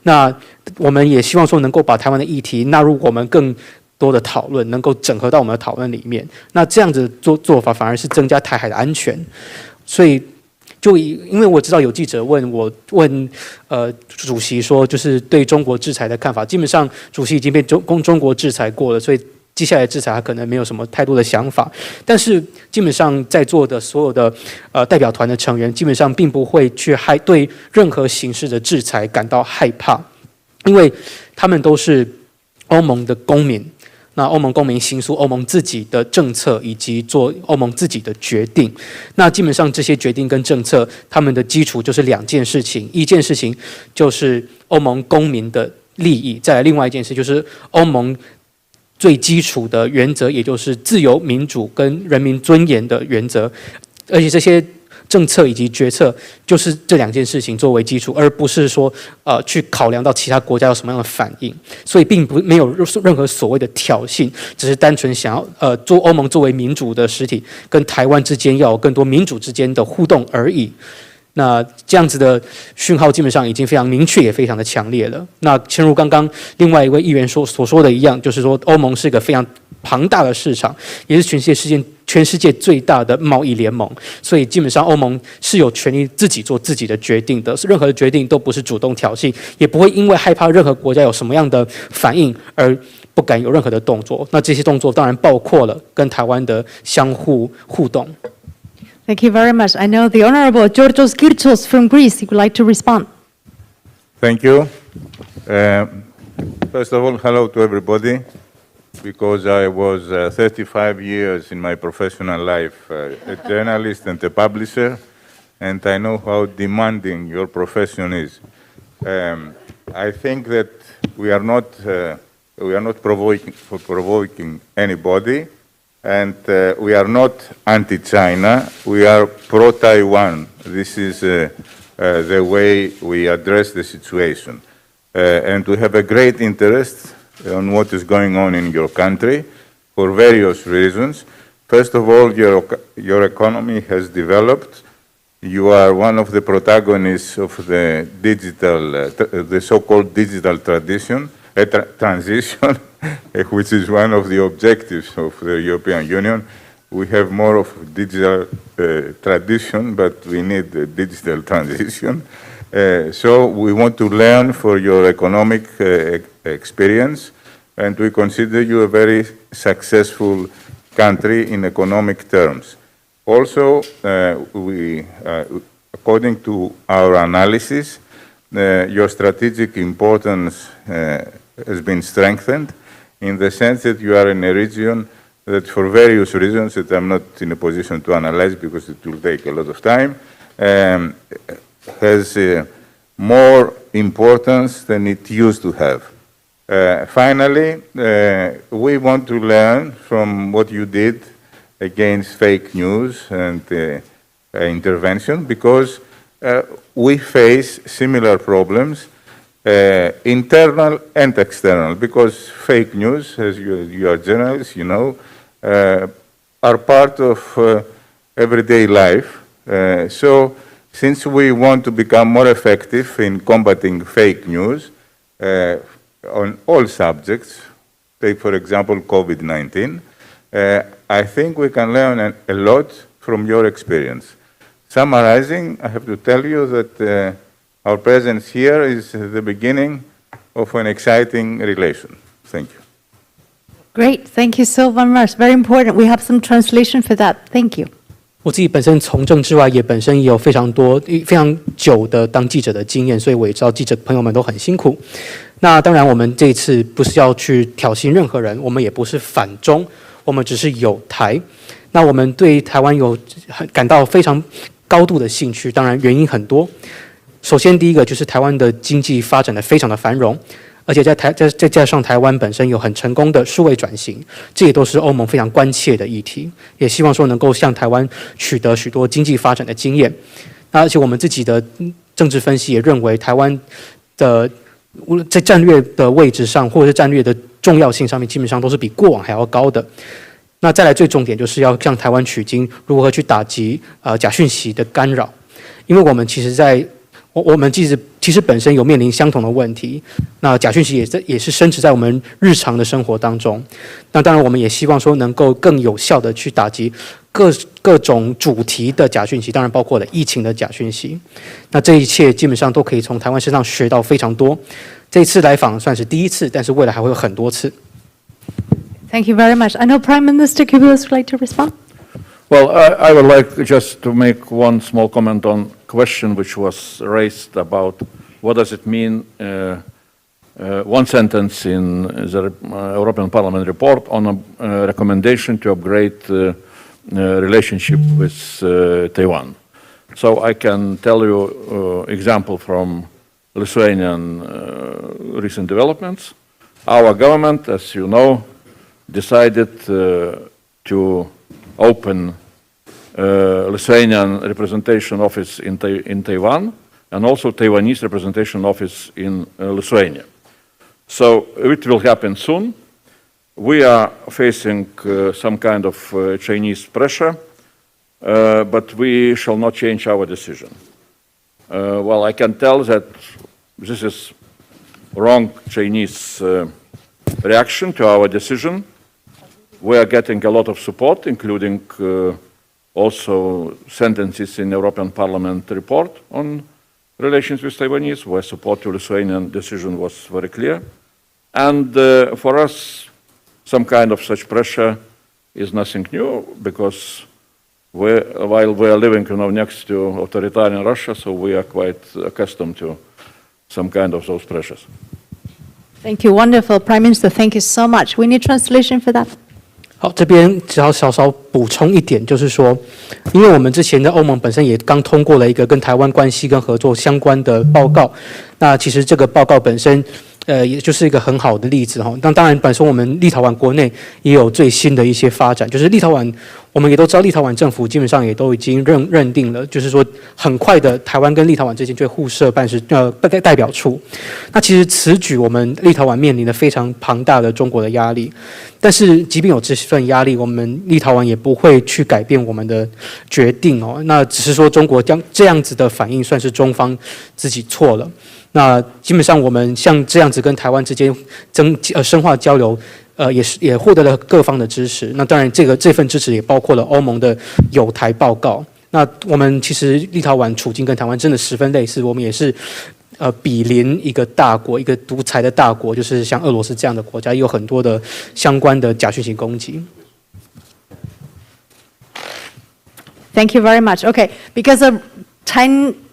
那我们也希望说能够把台湾的议题纳入我们更多的讨论，能够整合到我们的讨论里面。那这样子做法反而是增加台海的安全。所以因为我知道有记者问主席说，就是对中国制裁的看法，基本上主席已经被中国制裁过了，所以接下来制裁他可能没有什么太多的想法，但是基本上在座的所有的代表团的成员，基本上并不会去对任何形式的制裁感到害怕，因为他们都是欧盟的公民。那欧盟公民行使欧盟自己的政策，以及做欧盟自己的决定。那基本上这些决定跟政策，他们的基础就是2件事情，一件事情就是欧盟公民的利益，再来另外一件事就是欧盟最基础的原则，也就是自由、民主跟人民尊严的原则，而且这些政策以及决策就是这2件事情作为基础，而不是说去考量到其他国家有什么样的反应，所以并没有任何所谓的挑衅，只是单纯想要做欧盟作为民主的实体，跟台湾之间要有更多民主之间的互动而已。那这样子的讯号基本上已经非常明确，也非常的强烈了。那正如刚刚另外一位议员所说的一样，就是说欧盟是一个非常庞大的市场，也是全世界最大的贸易联盟，所以基本上欧盟是有权利自己做自己的决定的，任何的决定都不是主动挑衅，也不会因为害怕任何国家有什么样的反应而不敢有任何的动作。那这些动作当然包括了跟台湾的相互互动。Thank you very much. I know the Honorable Georgios Kyrtsos from Greece. He would like to respond. Thank you. First of all, hello to everybody, because I was 35 years in my professional life a journalist and a publisher, and I know how demanding your profession is. I think that we are not provoking anybody. And we are not anti-China, we are pro-Taiwan. This is the way we address the situation. And we have a great interest on what is going on in your country for various reasons. First of all, your economy has developed. You are one of the protagonists of the digital, the so-called digital transition, which is one of the objectives of the European Union. We have more of digital tradition, but we need the digital transition. So we want to learn for your economic experience, and we consider you a very successful country in economic terms. Also, according to our analysis, your strategic importance has been strengthened in the sense that you are in a region that, for various reasons that I'm not in a position to analyze because it will take a lot of time, has more importance than it used to have. Finally, we want to learn from what you did against fake news and intervention, because we face similar problems, internal and external, because fake news, as you are journalists, you know, are part of everyday life. So since we want to become more effective in combating fake news on all subjects, take for example COVID-19, I think we can learn a lot from your experience. Summarizing, I have to tell you that our presence here is the beginning of an exciting relation. Thank you. Great, thank you so very much. Very important. We have some translation for that. Thank you. 我自己本身从政之外，也本身也有非常久的当记者的经验，所以我也知道记者朋友们都很辛苦。那当然，我们这一次不是要去挑衅任何人，我们也不是反中，我们只是友台。那我们对台湾有感到非常高度的兴趣，当然原因很多。首先，第一个就是台湾的经济发展的非常的繁荣，而且再加上台湾本身有很成功的数位转型，这也都是欧盟非常关切的议题，也希望说能够向台湾取得许多经济发展的经验。那而且我们自己的政治分析也认为，台湾的在战略的位置上，或者是战略的重要性上面，基本上都是比过往还要高的。那再来最重点就是要向台湾取经，如何去打击假讯息的干扰，因为我们其实本身有面临相同的问题，那假讯息也是深植在我们日常的生活当中。那当然，我们也希望说能够更有效的去打击各种主题的假讯息，当然包括了疫情的假讯息。那这一切基本上都可以从台湾身上学到非常多。这一次来访算是第一次，但是未来还会有很多次。Thank you very much. I know Prime Minister Kubilis would like to respond. Well, I would like just to make one small comment on question which was raised about what does it mean, one sentence in the European Parliament report on a recommendation to upgrade relationship with Taiwan. So I can tell you example from Lithuanian recent developments. Our government, as you know, decided to open Lithuanian representation office in Taiwan and also Taiwanese representation office in Lithuania. So it will happen soon. We are facing some kind of Chinese pressure, but we shall not change our decision. Well, I can tell that this is wrong Chinese reaction to our decision. We are getting a lot of support, including also sentences in European Parliament report on relations with Taiwanese, where support to Lithuanian decision was very clear. And for us, some kind of such pressure is nothing new, because while we are living, next to authoritarian Russia, so we are quite accustomed to some kind of those pressures. Thank you. Wonderful. Prime Minister, thank you so much. We need translation for that. 好，这边只要稍稍补充一点，就是说，因为我们之前的欧盟本身也刚通过了一个跟台湾关系跟合作相关的报告，那其实这个报告本身，也就是一个很好的例子哈。那当然，本身我们立陶宛国内也有最新的一些发展，就是立陶宛，我们也都知道，立陶宛政府基本上也都已经认定了，就是说很快的，台湾跟立陶宛之间就会互设代表处。那其实此举，我们立陶宛面临了非常庞大的中国的压力，但是即便有这份压力，我们立陶宛也不会去改变我们的决定哦。那只是说中国这样子的反应，算是中方自己错了。那基本上我们像这样子跟台湾之间深化交流，也获得了各方的支持。那当然这份支持也包括了欧盟的友台报告。那我们其实立陶宛处境跟台湾真的十分类似，我们也是比邻一个大国，一个独裁的大国，就是像俄罗斯这样的国家，也有很多的相关的假讯息攻击。Thank you very much. Okay, because of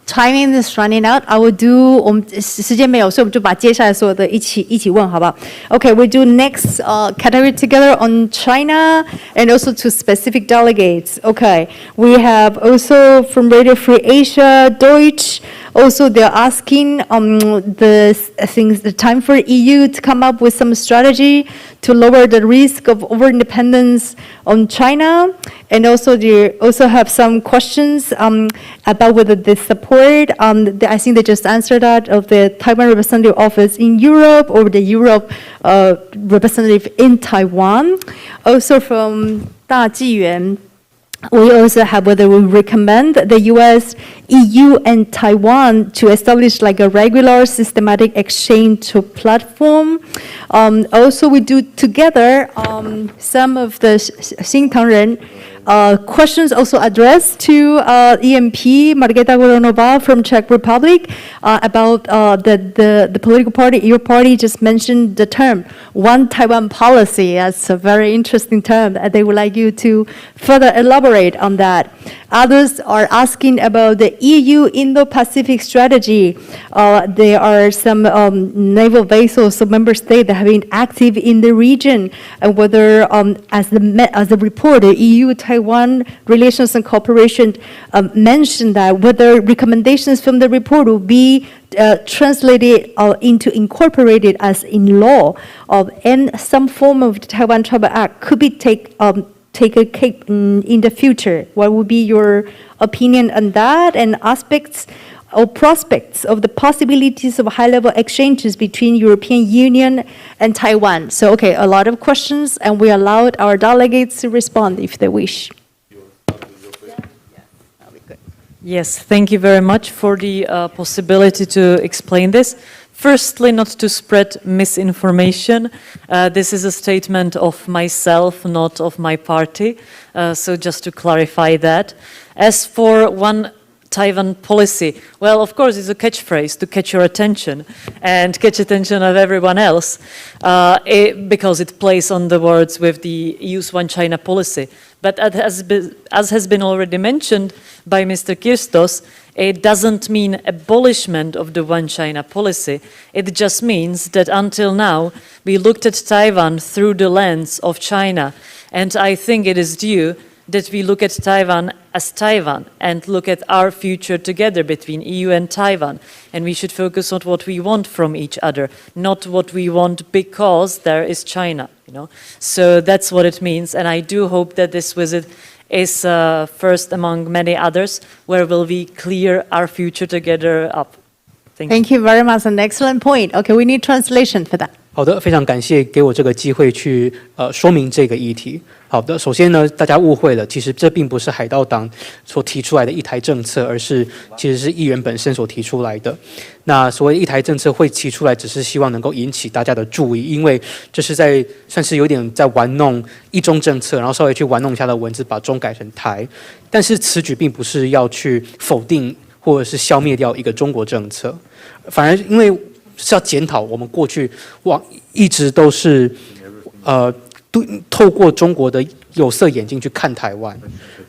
timing is running out, I will do 我们时间没有，所以我们就把接下来所有的一起问，好不好 ？Okay, we do next category together on China and also to specific delegates. Okay, we have also from Radio Free Asia, Deutsch. Also, they're asking the time for EU to come up with some strategy to lower the risk of over-independence on China. And also, they also have some questions about whether they support, I think they just answered that, of the Taiwan representative office in Europe or the Europe representative in Taiwan. Also from Da Jiyuan, we also have whether we recommend the US, EU, and Taiwan to establish like a regular systematic exchange platform. Also, we do together some of the Xintangren questions also addressed to EMP Margeta Goronova from Czech Republic about the political party. Your party just mentioned the term "One Taiwan Policy." That's a very interesting term. They would like you to further elaborate on that. Others are asking about the EU Indo-Pacific strategy. There are some naval vessels of member states that have been active in the region, and whether, as the report, the EU-Taiwan relations and cooperation mentioned that whether recommendations from the report will be translated incorporated as in law, and some form of the Taiwan Travel Act could be take a cake in the future. What would be your opinion on that, and aspects or prospects of the possibilities of high-level exchanges between European Union and Taiwan? So, okay, a lot of questions, and we allowed our delegates to respond if they wish. Yes, thank you very much for the possibility to explain this. Firstly, not to spread misinformation. This is a statement of myself, not of my party. So just to clarify that. As for one Taiwan policy, well, of course, it's a catchphrase to catch your attention and catch attention of everyone else because it plays on the words with the EU's One China policy. But as has been already mentioned by Mr. Kirstos, it doesn't mean abolishment of the One China policy. It just means that until now, we looked at Taiwan through the lens of China. And I think it is due that we look at Taiwan as Taiwan and look at our future together between EU and Taiwan. And we should focus on what we want from each other, not what we want because there is China. So that's what it means. And I do hope that this visit is first among many others where will we clear our future together up. Thank you very much. An excellent point. Okay, we need translation for that. 好的，非常感谢给我这个机会去说明这个议题。好的，首先呢，大家误会了，其实这并不是海盗党所提出来的一台政策，而是其实是议员本身所提出来的。那所谓一台政策会提出来，只是希望能够引起大家的注意，因为这是算是有点在玩弄一中政策，然后稍微去玩弄一下的文字，把中改成台。但是此举并不是要去否定或者是消灭掉一个中国政策，反而因为是要检讨我们过去一直都是透过中国的有色眼镜去看台湾。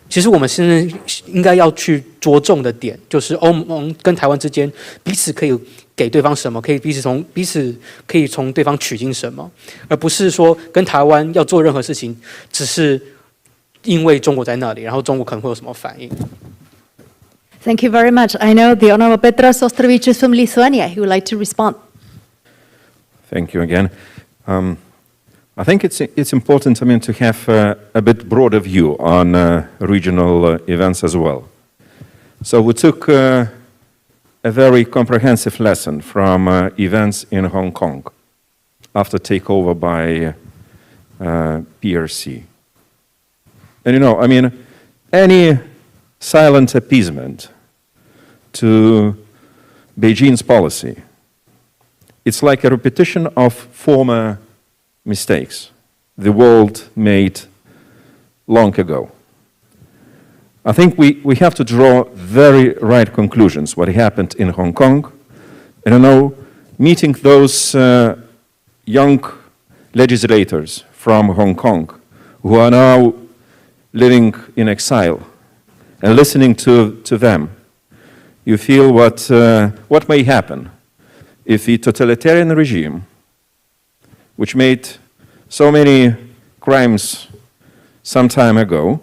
其实我们现在应该要去着重的点，就是欧盟跟台湾之间彼此可以给对方什么，彼此可以从对方取经什么，而不是说跟台湾要做任何事情，只是因为中国在那里，然后中国可能会有什么反应。Thank you very much. I know the Honorable Petras Ostrovicius from Lithuania. He would like to respond. Thank you again. I think it's important, to have a bit broader view on regional events as well. So we took a very comprehensive lesson from events in Hong Kong after takeover by PRC. And any silent appeasement to Beijing's policy, it's like a repetition of former mistakes the world made long ago. I think we have to draw very right conclusions, what happened in Hong Kong. And meeting those young legislators from Hong Kong who are now living in exile and listening to them, you feel what may happen if the totalitarian regime, which made so many crimes some time ago,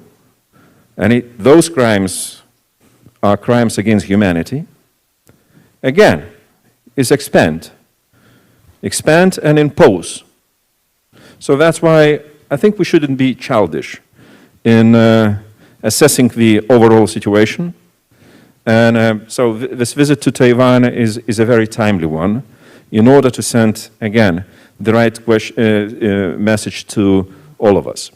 and those crimes are crimes against humanity, again, is expand and impose. So that's why I think we shouldn't be childish in assessing the overall situation. And so this visit to Taiwan is a very timely one in order to send, again, the right message to all of us.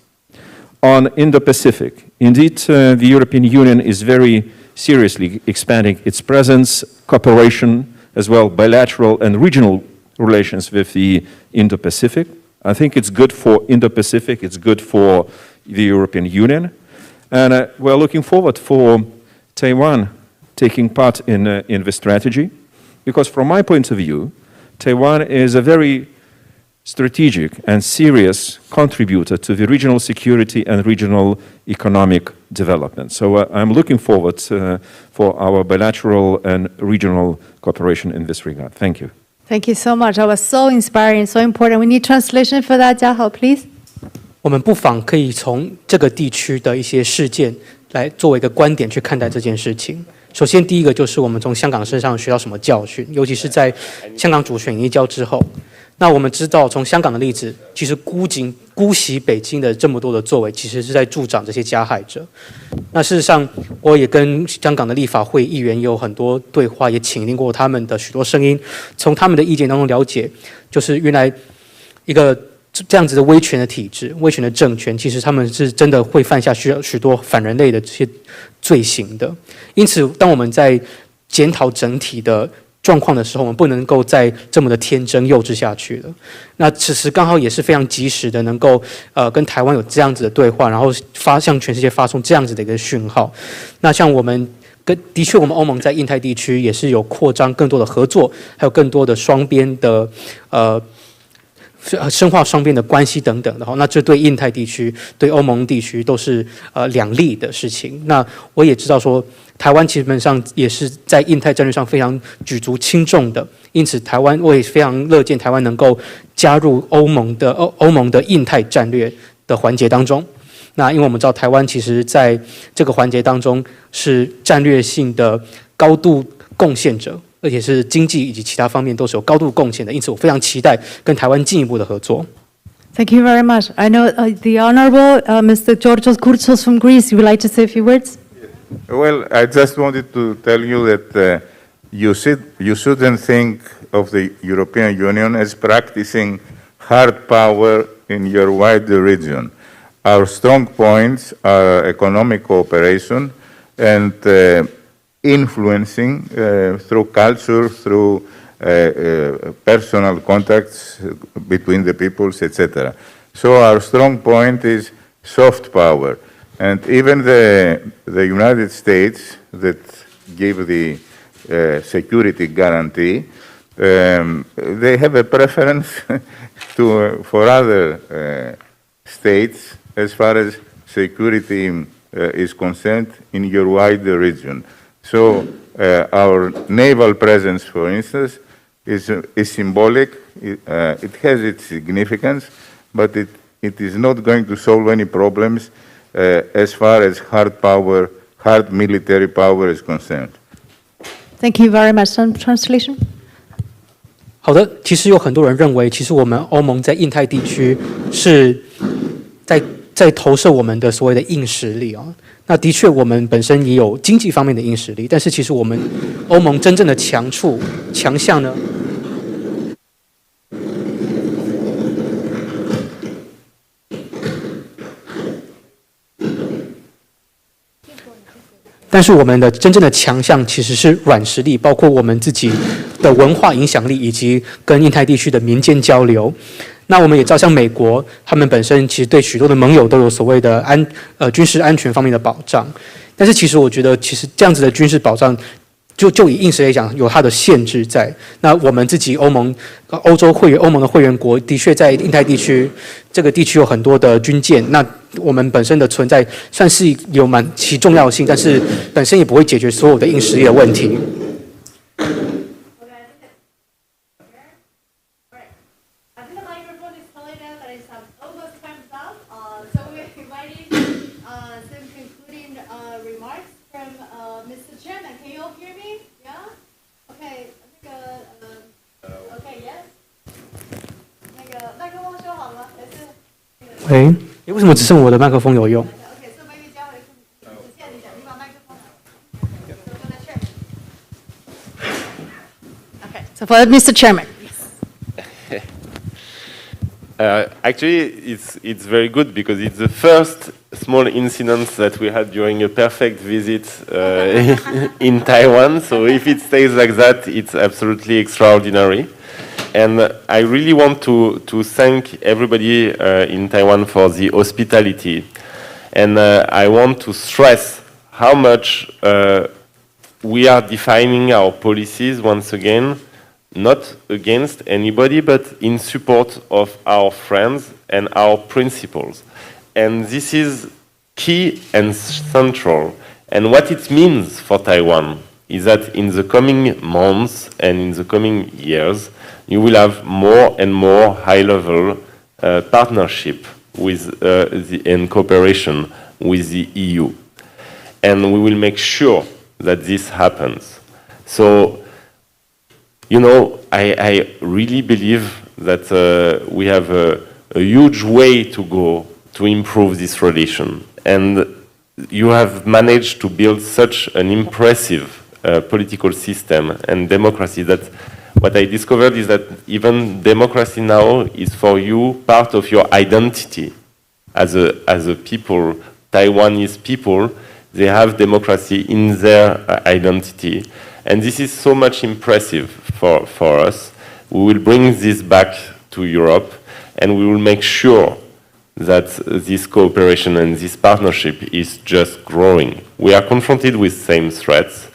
On Indo-Pacific, indeed, the European Union is very seriously expanding its presence, cooperation, as well bilateral and regional relations with the Indo-Pacific. I think it's good for Indo-Pacific, it's good for the European Union. And we're looking forward for Taiwan taking part in this strategy, because from my point of view, Taiwan is a very strategic and serious contributor to the regional security and regional economic development. So I'm looking forward for our bilateral and regional cooperation in this regard. Thank you. Thank you so much. That was so inspiring, so important. We need translation for that. 家好 please. 我们不妨可以从这个地区的一些事件来作为一个观点去看待这件事情。首先，第一个就是我们从香港身上学到什么教训，尤其是在香港主权移交之后。那我们知道，从香港的例子，其实姑息北京的这么多的作为，其实是在助长这些加害者。那事实上，我也跟香港的立法会议员有很多对话，也倾听过他们的许多声音，从他们的意见当中了解，就是原来一个这样子的威权的体制、威权的政权，其实他们是真的会犯下许多反人类的这些罪行的。因此，当我们在检讨整体的状况的时候，我们不能够再这么的天真幼稚下去了。那此时刚好也是非常及时的，能够跟台湾有这样子的对话，然后向全世界发送这样子的一个讯号。那像我们的确，我们欧盟在印太地区也是有扩张更多的合作，还有更多的双边的深化双边的关系等等的。那这对印太地区、对欧盟地区都是两利的事情。那我也知道说，台湾基本上也是在印太战略上非常举足轻重的，因此我也非常乐见台湾能够加入欧盟的印太战略的环节当中。那因为我们知道台湾其实在这个环节当中是战略性的高度贡献者，而且是经济以及其他方面都是有高度贡献的，因此我非常期待跟台湾进一步的合作。Thank you very much. I know the Honorable Mr. Georgios Kourtsos from Greece. You would like to say a few words? Well, I just wanted to tell you that you shouldn't think of the European Union as practicing hard power in your wider region. Our strong points are economic cooperation and influencing through culture, through personal contacts between the peoples, etc. So our strong point is soft power. And even the United States that gave the security guarantee, they have a preference for other states as far as security is concerned in your wider region. So our naval presence, for instance, is symbolic. It has its significance, but it is not going to solve any problems as far as hard military power is concerned. Thank you very much. Some translation? 好的，其实有很多人认为，其实我们欧盟在印太地区是在投射我们的所谓的硬实力啊。那的确，我们本身也有经济方面的硬实力，但是其实我们欧盟真正的强项呢？但是我们的真正的强项其实是软实力，包括我们自己的文化影响力，以及跟印太地区的民间交流。那我们也知道，像美国，他们本身其实对许多的盟友都有所谓的军事安全方面的保障。但是其实我觉得，其实这样子的军事保障，就以硬实力来讲，有它的限制在。那我们自己欧盟的会员国，的确在印太地区这个地区有很多的军舰。那我们本身的存在算是有其重要性，但是本身也不会解决所有的硬实力的问题。喂，为什么只剩我的麦克风有用？ So for Mr. Chairman. Actually, it's very good because it's the first small incident that we had during a perfect visit in Taiwan. So if it stays like that, it's absolutely extraordinary. And I really want to thank everybody in Taiwan for the hospitality. And I want to stress how much we are defining our policies once again, not against anybody, but in support of our friends and our principles. And this is key and central. And what it means for Taiwan is that in the coming months and in the coming years, you will have more and more high-level partnership with and cooperation with the EU. And we will make sure that this happens. So, you know, I really believe that we have a huge way to go to improve this relation. And you have managed to build such an impressive political system and democracy that what I discovered is that even democracy now is for you part of your identity as a people, Taiwanese people. They have democracy in their identity. And this is so much impressive for us. We will bring this back to Europe and we will make sure that this cooperation and this partnership is just growing. We are confronted with same threats.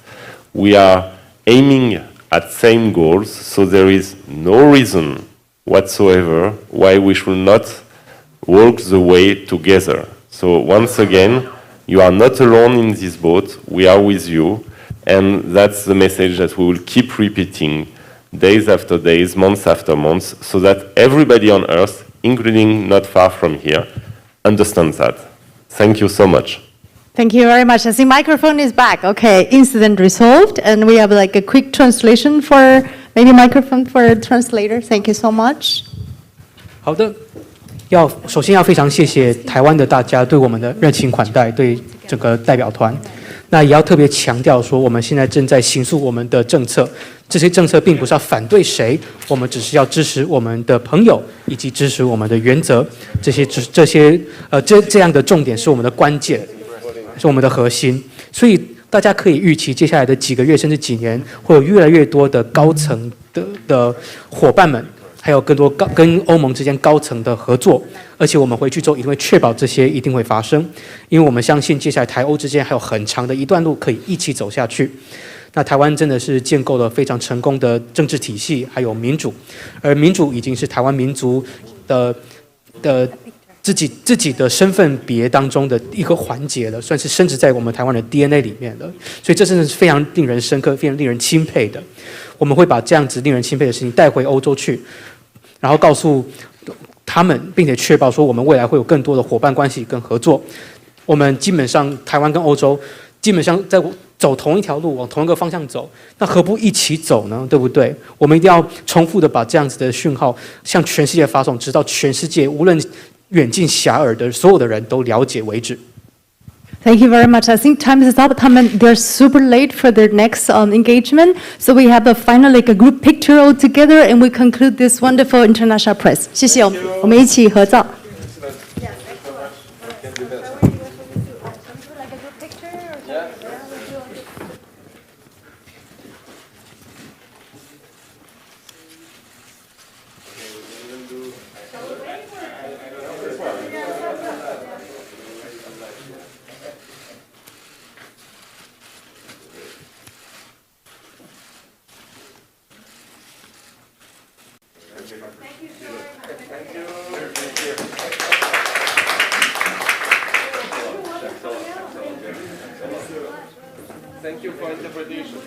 We are aiming at same goals, so there is no reason whatsoever why we should not walk the way together. So once again, you are not alone in this boat, we are with you, and that's the message that we will keep repeating days after days, months after months, so that everybody on Earth, including not far from here, understands that. Thank you so much. Thank you very much. I think microphone is back. Okay, incident resolved, and we have like a quick translation for maybe microphone for translator. Thank you so much. 好的，首先要非常谢谢台湾的大家对我们的热情款待，对整个代表团。那也要特别强调说，我们现在正在形塑我们的政策，这些政策并不是要反对谁，我们只是要支持我们的朋友，以及支持我们的原则。这样的重点是我们的关键，是我们的核心。所以大家可以预期，接下来的几个月甚至几年，会有越来越多的高层的伙伴们。还有更多跟欧盟之间高层的合作，而且我们回去之后一定会确保这些一定会发生，因为我们相信接下来台欧之间还有很长的一段路可以一起走下去。那台湾真的是建构了非常成功的政治体系，还有民主，而民主已经是台湾民族的自己的身份别当中的一个环节了，算是深植在我们台湾的 DNA 里面了。所以这真的是非常令人深刻、非常令人钦佩的。我们会把这样子令人钦佩的事情带回欧洲去，然后告诉他们，并且确保说我们未来会有更多的伙伴关系跟合作。我们基本上台湾跟欧洲基本上在走同一条路，往同一个方向走，那何不一起走呢？对不对？我们一定要重复的把这样子的讯号向全世界发送，直到全世界无论远近狭迩的所有的人都了解为止。Thank you very much. I think time is up. They're super late for their next engagement. So we have a final like a group picture all together and we conclude this wonderful international press. 谢谢我们一起合照。Thank you for interpretation.